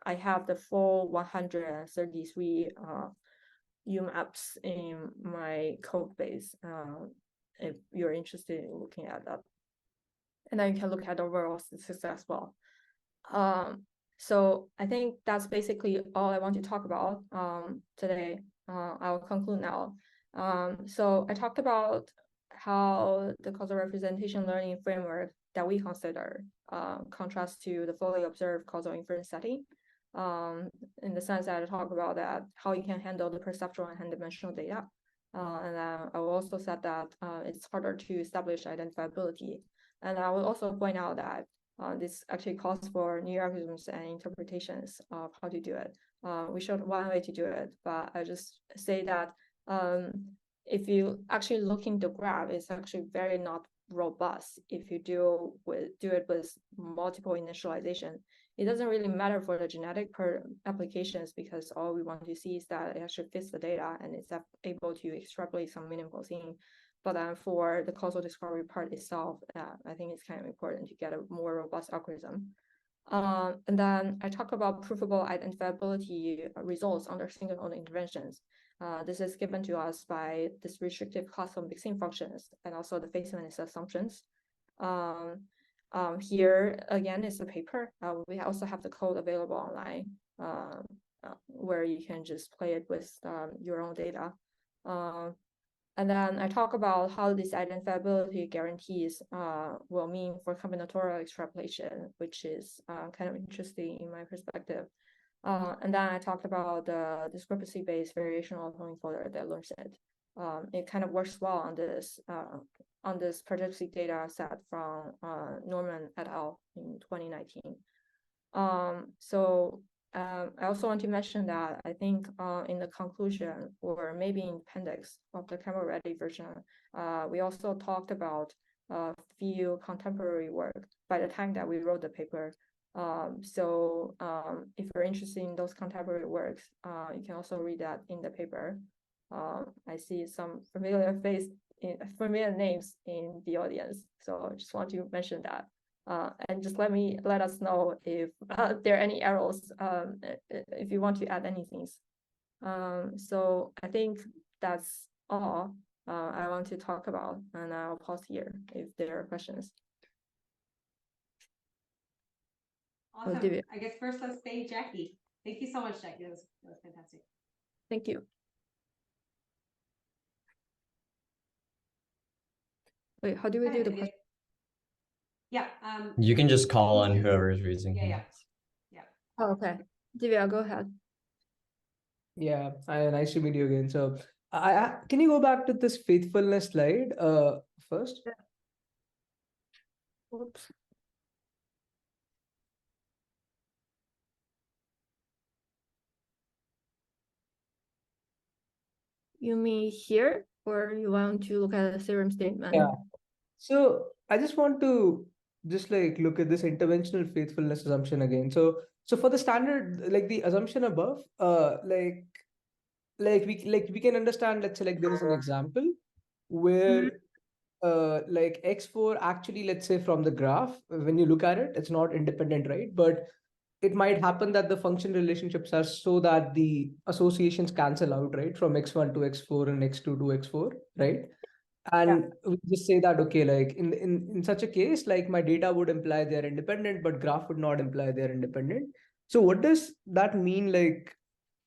I have the full 133 UMAPs in my code base if you're interested in looking at that. And then you can look at overall statistics as well. So I think that's basically all I want to talk about today. I'll conclude now. So I talked about how the causal representation learning framework that we consider contrasts to the fully observed causal inference setting. In the sense that I talk about that, how you can handle the perceptual and hand-dimensional data. And I will also said that it's harder to establish identifiability. And I will also point out that this actually calls for new algorithms and interpretations of how to do it. We showed one way to do it, but I just say that if you actually look in the graph, it's actually very not robust. If you do it with multiple initialization, it doesn't really matter for the genetic applications, because all we want to see is that it actually fits the data and it's able to extrapolate some meaningful thing. But then for the causal discovery part itself, I think it's kind of important to get a more robust algorithm. And then I talk about provable identifiability results under single-node interventions. This is given to us by this restrictive classical mixing functions and also the faithfulness assumptions. Here again is the paper. We also have the code available online where you can just play it with your own data. And then I talk about how these identifiability guarantees will mean for combinatorial extrapolation, which is kind of interesting in my perspective. And then I talked about the discrepancy-based variational auto-encoder that learns it. It kind of works well on this predictive data set from Norman et al. In 2019. I also want to mention that I think in the conclusion, or maybe in appendix of the camera-ready version, we also talked about a few contemporary work by the time that we wrote the paper. If you're interested in those contemporary works, you can also read that in the paper. I see some familiar names in the audience, so I just want to mention that. And just let us know if there are any errors, if you want to add anything. So I think that's all I want to talk about, and I'll pause here if there are questions. Awesome. Divya. I guess first let's thank Jiaqi. Thank you so much, Jiaqi. That was fantastic. Thank you. Wait, how do we do the question? Yeah. You can just call on whoever is raising Yeah. Oh, okay. Divya, go ahead. Yeah, nice to meet you again. So, can you go back to this faithfulness slide first? Oops. You mean here, or you want to look at the theorem statement? Yeah. So I just want to look at this interventional faithfulness assumption again. So for the standard, like the assumption above, we can understand, let's say like there is an example where like X4 actually, let's say from the graph, when you look at it, it's not independent, right? But it might happen that the function relationships are so that the associations cancel out, right? From X1 to X4 and X2 to X4, right? And we just say that, okay, like in such a case, like my data would imply they're independent, but graph would not imply they're independent. So what does that mean? Like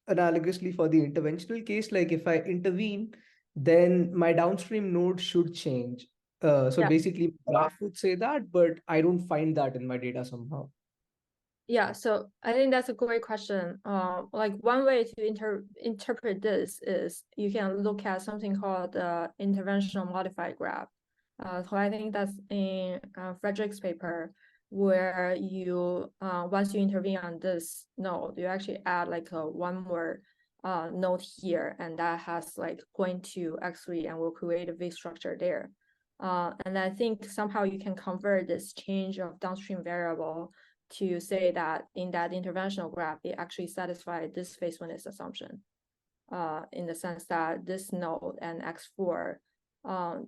analogously for the interventional case, like if I intervene, then my downstream node should change. So Yeah. basically, graph would say that, but I don't find that in my data somehow. Yeah, so I think that's a great question. Like one way to interpret this is you can look at something called the interventional modified graph. So I think that's in Frederick's paper, where you once you intervene on this node, you actually add like one more node here, and that has like point to X3 and will create a V structure there. And I think somehow you can convert this change of downstream variable to say that in that interventional graph, it actually satisfies this faithfulness assumption, in the sense that this node and X4,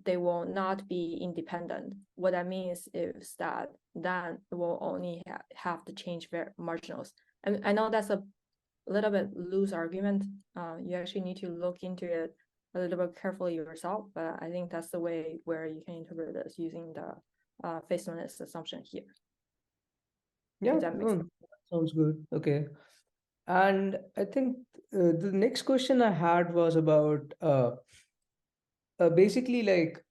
they will not be independent. What that means is that then it will only have the change marginals. And I know that's a little bit loose argument. You actually need to look into it a little bit carefully yourself, but I think that's the way where you can interpret this using the faithfulness assumption here. Yeah, That makes sense. sounds good. Okay. And I think the next question I had was about basically like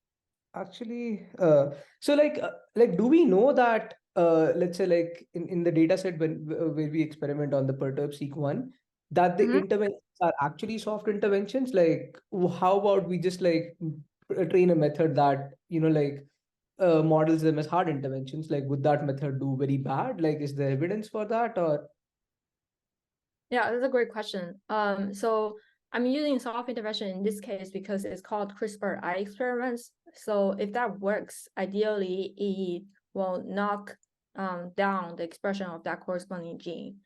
actually so like do we know that let's say like in the data set where we experiment on the perturb seq one, that the Mhm. interventions are actually soft interventions? Like how about we just like train a method that like models them as hard interventions? Like would that method do very bad? Like is there evidence for that? Or Yeah, that's a great question. So I'm using soft intervention in this case because it's called CRISPR-I experiments. So if that works, ideally it will knock down the expression of that corresponding gene.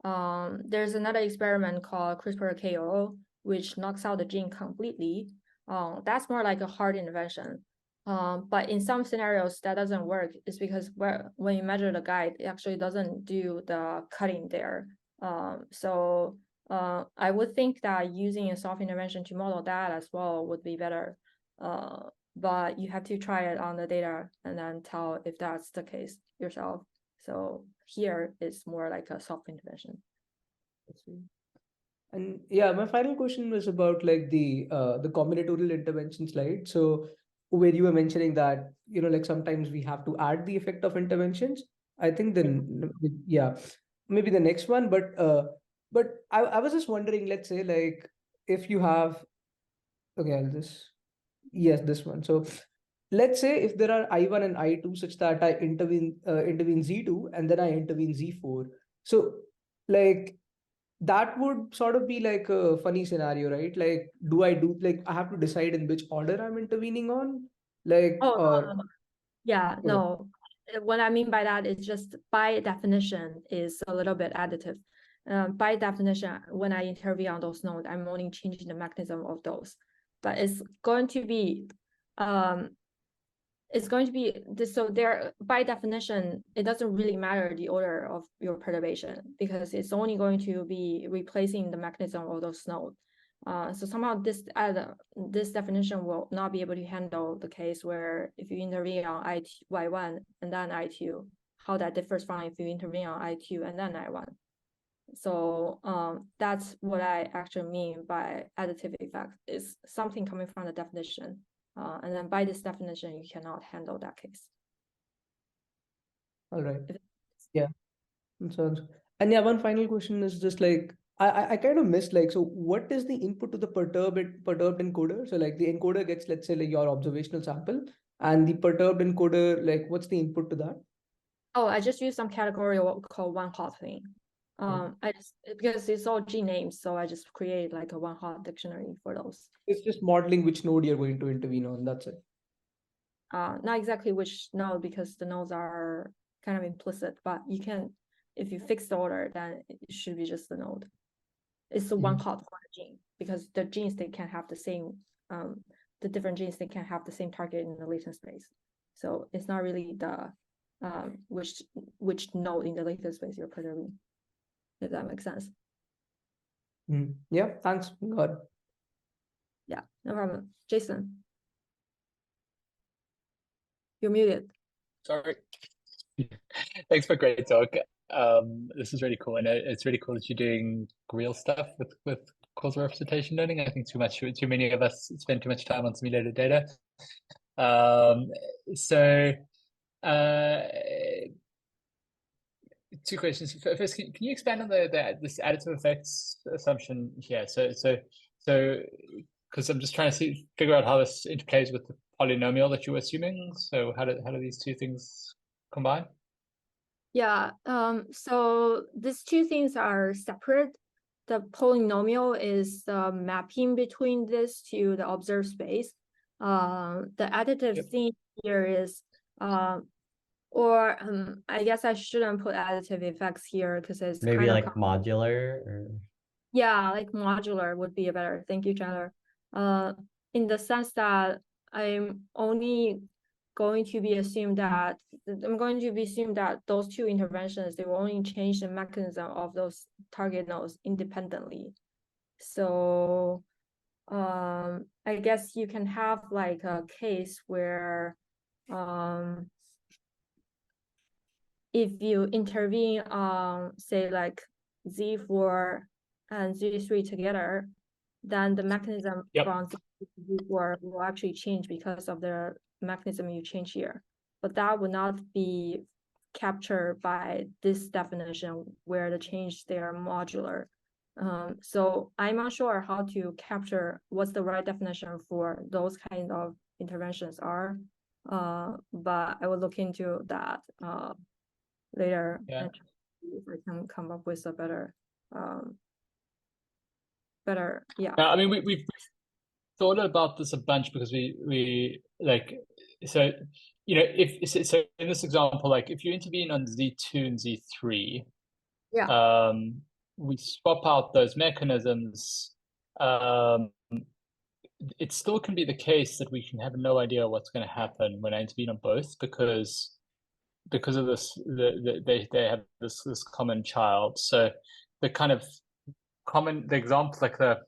There's another experiment called CRISPR-KO, which knocks out the gene completely. That's more like a hard intervention. But in some scenarios that doesn't work. It's because when you measure the guide, it actually doesn't do the cutting there. So I would think that using a soft intervention to model that as well would be better. But you have to try it on the data and then tell if that's the case yourself. So here it's more like a soft intervention. let's see. And yeah, my final question was about like the combinatorial intervention slide. So where you were mentioning that, like sometimes we have to add the effect of interventions. I think then yeah, maybe the next one, but I was just wondering, let's say like if you have okay, yes, this one. So let's say if there are I1 and I2 such that I intervene Z2 and then I intervene Z4. So like that would sort of be like a funny scenario, right? Like, like I have to decide in which order I'm intervening on, like, Oh, or yeah, okay. no. What I mean by that is just by definition is a little bit additive. By definition, when I intervene on those nodes, I'm only changing the mechanism of those. But it's going to be this. So there, by definition, it doesn't really matter the order of your perturbation because it's only going to be replacing the mechanism of those nodes. So somehow this definition will not be able to handle the case where if you intervene on Y1 and then I2, how that differs from if you intervene on I2 and then I1. So that's what I actually mean by additive effect, is something coming from the definition. And then by this definition, you cannot handle that case. All right. Yeah. Sounds. And yeah, one final question is just like I kind of missed like, so what is the input to the perturbed encoder? So like the encoder gets, let's say, like your observational sample, and the perturbed encoder, like what's the input to that? Oh, I just used some category called one hot thing. Because it's all G names, so I just create like a one hot dictionary for those. It's just modeling which node you're going to intervene on. That's it. Not exactly which node, because the nodes are kind of implicit, but you can, if you fix the order, then it should be just the node. It's the one hot for the gene, because the genes, they can have the same, the different genes, they can have the same target in the latent space. So it's not really the which node in the latent space you're perturbing, if that makes sense. Yeah, thanks. Got it. Yeah, no problem. Jason, you're muted. Sorry. Thanks for a great talk. This is really cool, and it's really cool that you're doing real stuff with causal representation learning. I think too many of us spend too much time on simulated data. So two questions. First, can you expand on this additive effects assumption here? So because I'm just trying to figure out how this interplays with the polynomial that you were assuming. So how do these two things combine? Yeah, so these two things are separate. The polynomial is the mapping between this to the observed space. The additive thing here is, I guess I shouldn't put additive effects here because it's Maybe kind of like modular or yeah, like modular would be a better. Thank you, Chandler. In the sense that I'm only going to be assumed that those two interventions, they will only change the mechanism of those target nodes independently. So I guess you can have like a case where if you intervene on say like Z4 and Z3 together, then the mechanism from Z4 will actually change because of the mechanism you change here. But that would not be captured by this definition where the change they are modular. So I'm not sure how to capture what's the right definition for those kind of interventions are. But I will look into that later and if I can come up with a better I mean, we've thought about this a bunch because we like, so so in this example, like if you intervene on Z2 and Z3, we swap out those mechanisms. It still can be the case that we can have no idea what's going to happen when I intervene on both because of this, they have this common child. So the kind of the example, like the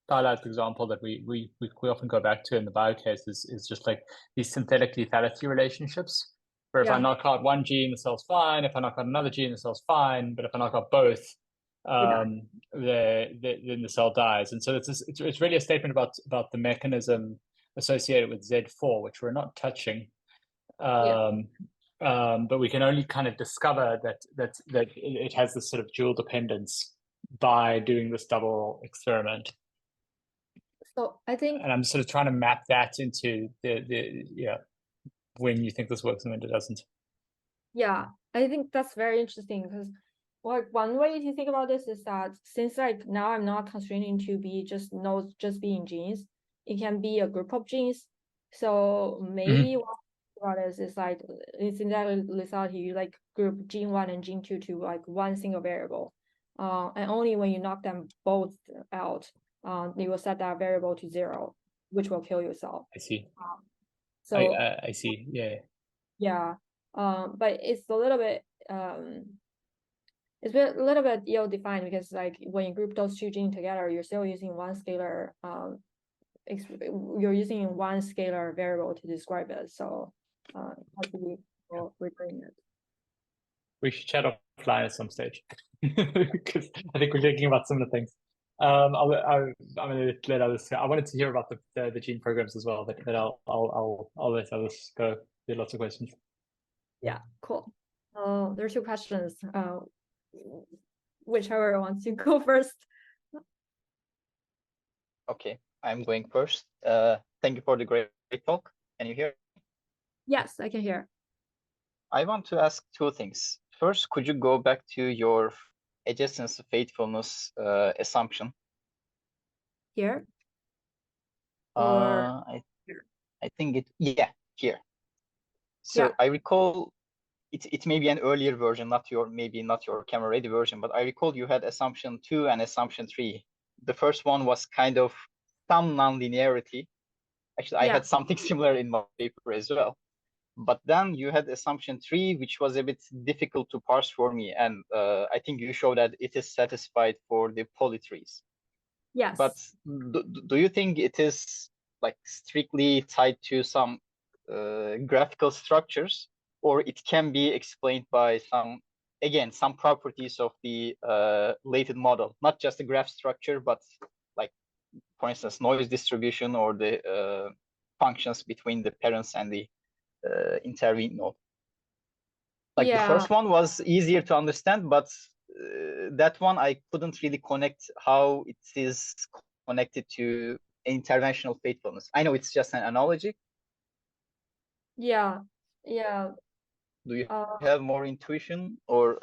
stylized example that we often go back to in the bio case is just like these synthetic lethality relationships, where if I knock out one gene, the cell's fine. If I knock out another gene, the cell's fine. But if I knock out both, then the cell dies. And so it's really a statement about the mechanism associated with Z4, which we're not touching. But we can only kind of discover that it has this sort of dual dependence by doing this double experiment. So I think, and I'm sort of trying to map that into the when you think this works and when it doesn't. Yeah, I think that's very interesting because like one way to think about this is that since like now I'm not constraining to be just nodes just being genes, it can be a group of genes. So maybe what about this is like it's in that lethality, you like group gene 1 and gene 2 to like one single variable. And only when you knock them both out, you will set that variable to 0, which will kill yourself. I see. So I see. Yeah. Yeah. But it's a little bit it's a little bit ill-defined because like when you group those two genes together, you're still using one scalar you're using one scalar variable to describe it. So it has to be recurring it. We should chat offline at some stage because I think we're thinking about similar things. I'm going to let others. I wanted to hear about the gene programs as well, but I'll let others go. There are lots of questions. Yeah, cool. There are 2 questions. Whichever wants to go first. Okay, I'm going first. Thank you for the great talk. Can you hear? Yes, I can hear. I want to ask 2 things. First, could you go back to your adjacence faithfulness assumption? Here? Or I think here. So I recall it may be an earlier version, maybe not your camera ready version, but I recall you had assumption 2 and assumption 3. The first one was kind of some non-linearity. Actually, I had something similar in my paper as well. But then you had assumption 3, which was a bit difficult to parse for me. And I think you showed that it is satisfied for the polytrees. Yes. But do you think it is like strictly tied to some graphical structures, or it can be explained by some again, some properties of the latent model, not just the graph structure, but like, for instance, noise distribution or the functions between the parents and the intervened node. Like the Yeah, first one was easier to understand, but that one I couldn't really connect how it is connected to interventional faithfulness. I know it's just an analogy. yeah. Do you Uh, have more intuition, or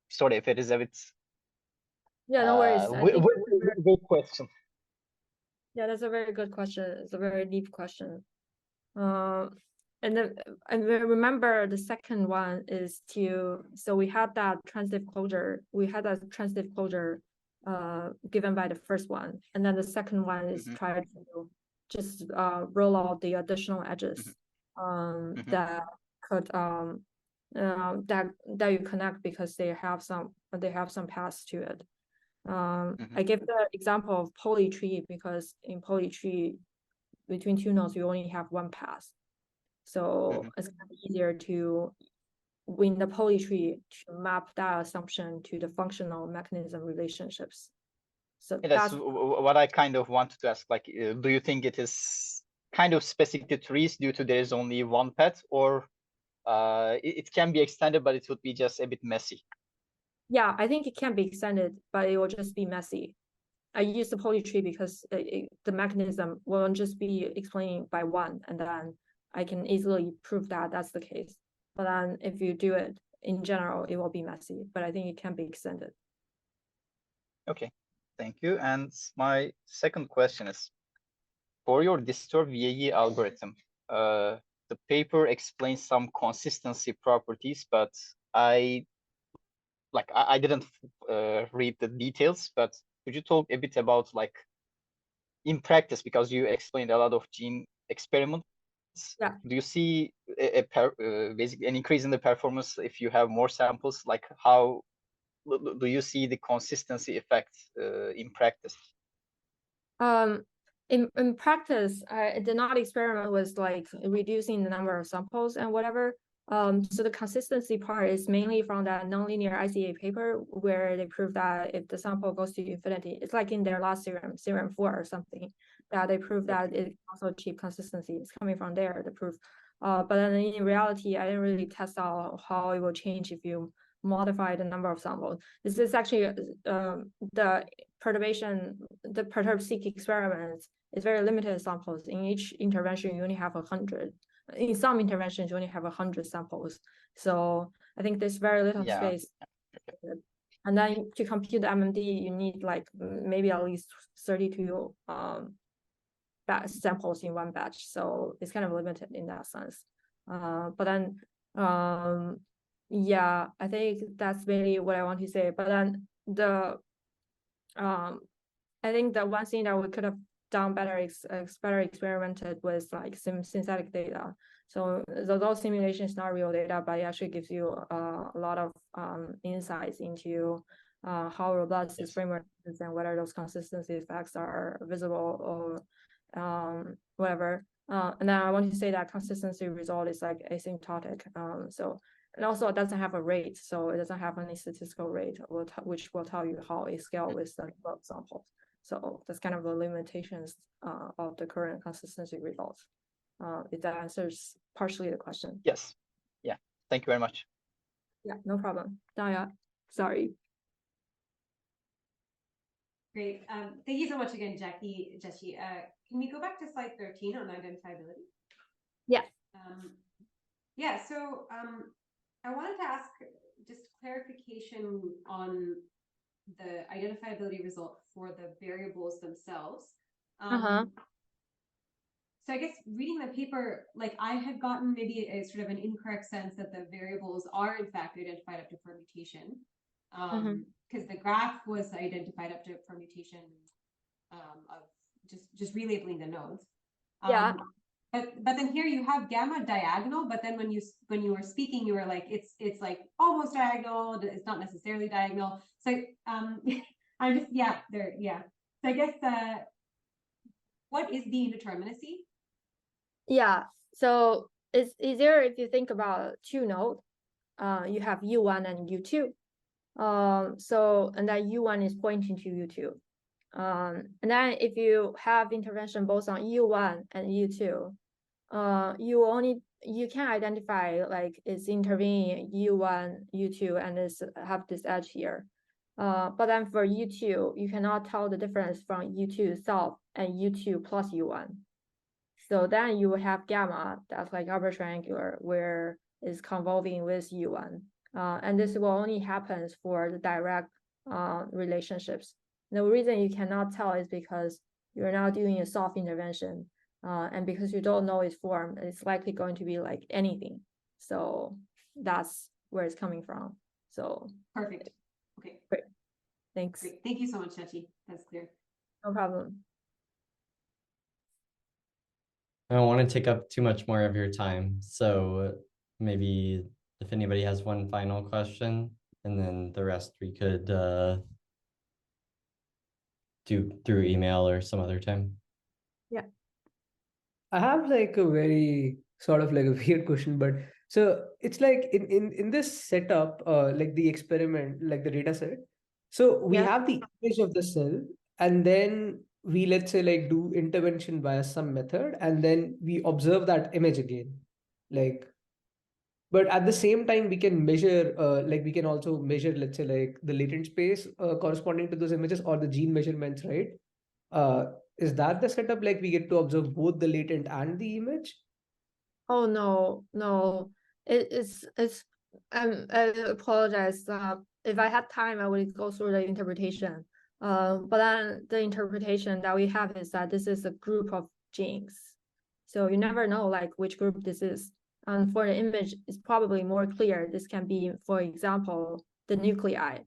sorry if it is a bit yeah, no worries. I think good question. yeah, that's a very good question. It's a very deep question. And then and remember the second one is so we had that transitive closure. We had that transitive closure given by the first one, and then the second one is try to just roll out the additional edges that could that you connect because they have some paths to it. I give the example of polytree because in polytree between two nodes you only have one path, so it's gonna be easier to win the polytree to map that assumption to the functional mechanism relationships. So That's what I kind of wanted to ask. Like, do you think it is kind of specific to trees due to there is only one path, or it can be extended, but it would be just a bit messy? Yeah, I think it can be extended, but it will just be messy. I use the polytree because the mechanism won't just be explained by one, and then I can easily prove that that's the case. But then if you do it in general, it will be messy, but I think it can be extended. Okay, thank you. And my second question is, for your disturbed VAE algorithm, the paper explains some consistency properties, but I didn't read the details, but could you talk a bit about, like, in practice, because you explained a lot of gene experiments, Yeah. do you see basically an increase in the performance if you have more samples? Like, how do you see the consistency effect in practice? In practice, I did not experiment with like reducing the number of samples and whatever. So the consistency part is mainly from that nonlinear ICA paper where they prove that if the sample goes to infinity, it's like in their last theorem 4 or something, that they prove that it also achieve consistency. It's coming from there, the proof. But then in reality, I didn't really test out how it will change if you modify the number of samples. This is actually the perturb-seq experiments is very limited samples. In each intervention, you only have 100. In some interventions, you only have 100 samples. So I think there's very little space. And then to compute the MMD, you need like maybe at least 32 samples in one batch. So it's kind of limited in that sense. But then, yeah, I think that's really what I want to say. But then I think the one thing that we could have done better better experimented with like synthetic data. So those simulations not real data, but it actually gives you a lot of insights into how robust this framework is and whether those consistency effects are visible or whatever. And then I want to say that consistency result is like asymptotic. And also it doesn't have a rate, so it doesn't have any statistical rate, which will tell you how it scales with the number of samples. So that's kind of the limitations of the current consistency results. If that answers partially the question. Yes. Yeah. Thank you very much. Yeah, no problem. Daya, sorry. Great. Thank you so much again, Jiaqi. Can we go back to slide 13 on identifiability? Yeah. Yeah. So I wanted to ask just clarification on the identifiability result for the variables themselves. So I guess reading the paper, like I had gotten maybe a sort of an incorrect sense that the variables are in fact identified up to permutation, because the graph was identified up to permutation of just relabeling the nodes. Yeah. But then here you have gamma diagonal, but then when you were speaking, you were like it's like almost diagonal. It's not necessarily diagonal. So I'm just So I guess what is the indeterminacy? Yeah. So it's easier if you think about two nodes. you have U1 and U2. And then U1 is pointing to U2. And then if you have intervention both on U1 and U2, you can identify like it's intervening U1, U2, and it's have this edge here. But then for U2, you cannot tell the difference from U2 self and U2 plus U1. So then you will have gamma that's like upper triangular where it's convolving with U1. And this will only happen for the direct relationships. The reason you cannot tell is because you're now doing a soft intervention. And because you don't know its form, it's likely going to be like anything. So that's where it's coming from. So Perfect. Okay. Great. Thanks. Great. Thank you so much, Jiaqi. That's clear. No problem. I don't want to take up too much more of your time. So maybe if anybody has one final question, and then the rest we could do through email or some other time. Yeah. I have like a very sort of like a weird question, but so it's like in this setup, like the experiment, like the data set. So we Yeah. have the image of the cell, and then we, let's say, like do intervention via some method, and then we observe that image again. Like, but at the same time, we can measure, like we can also measure, let's say, like the latent space corresponding to those images or the gene measurements, right? Is that the setup? Like we get to observe both the latent and the image? Oh no. It's I apologize. If I had time, I would go through the interpretation. But then the interpretation that we have is that this is a group of genes. So you never know like which group this is. And for the image, it's probably more clear. This can be, for example, the nuclei.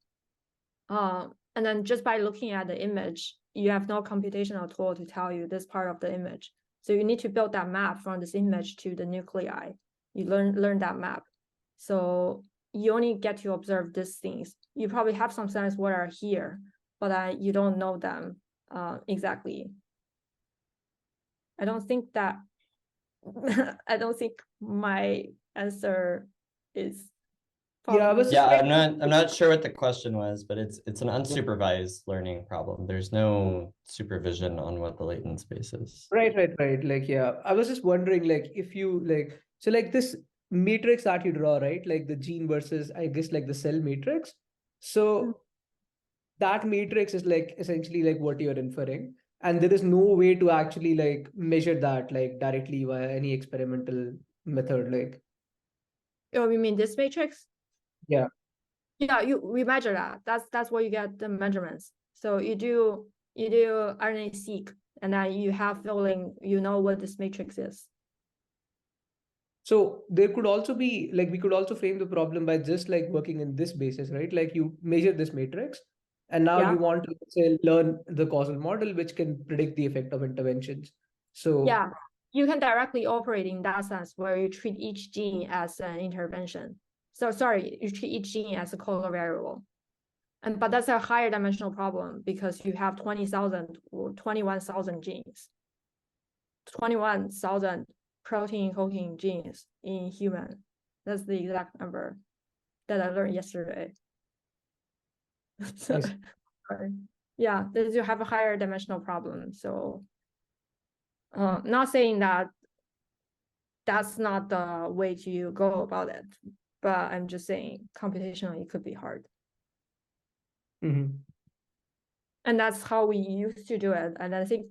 And then just by looking at the image, you have no computational tool to tell you this part of the image. So you need to build that map from this image to the nuclei. You learn that map. So you only get to observe these things. You probably have some sense what are here, but you don't know them exactly. I don't think that I don't think my answer is Yeah, I was Yeah, just I'm not sure what the question was, but it's an unsupervised learning problem. There's no supervision on what the latent space is. right. Like, yeah, I was just wondering, like, if you like, so like this matrix that you draw, right? Like the gene versus, I guess, like the cell matrix. So that matrix is like essentially like what you're inferring, and there is no way to actually like measure that like directly via any experimental method. Like, Oh, you mean this matrix? yeah. Yeah, we measure that. That's where you get the measurements. So you do RNA-seq, and then you have feeling you know what this matrix is. So there could also be like we could also frame the problem by just like working in this basis, right? Like you measure this matrix, and now Yeah. you want to say learn the causal model, which can predict the effect of interventions. So Yeah, you can directly operate in that sense where you treat each gene as an intervention. So sorry, you treat each gene as a causal variable. But that's a higher dimensional problem because you have 20,000 or 21,000 genes. 21,000 protein encoding genes in human. That's the exact number that I learned yesterday. So, yeah, you have a higher dimensional problem. So not saying that that's not the way to go about it, but I'm just saying computationally it could be hard. Mhm. And that's how we used to do it. And I think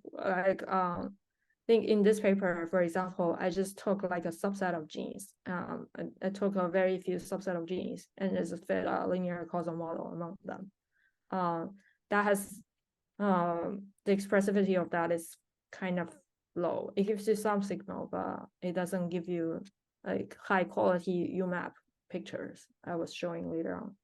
think in this paper, for example, I just took like a subset of genes. I took a very few subset of genes and just fit a linear causal model among them. That has the expressivity of that is kind of low. It gives you some signal, but it doesn't give you like high quality UMAP pictures I was showing later on.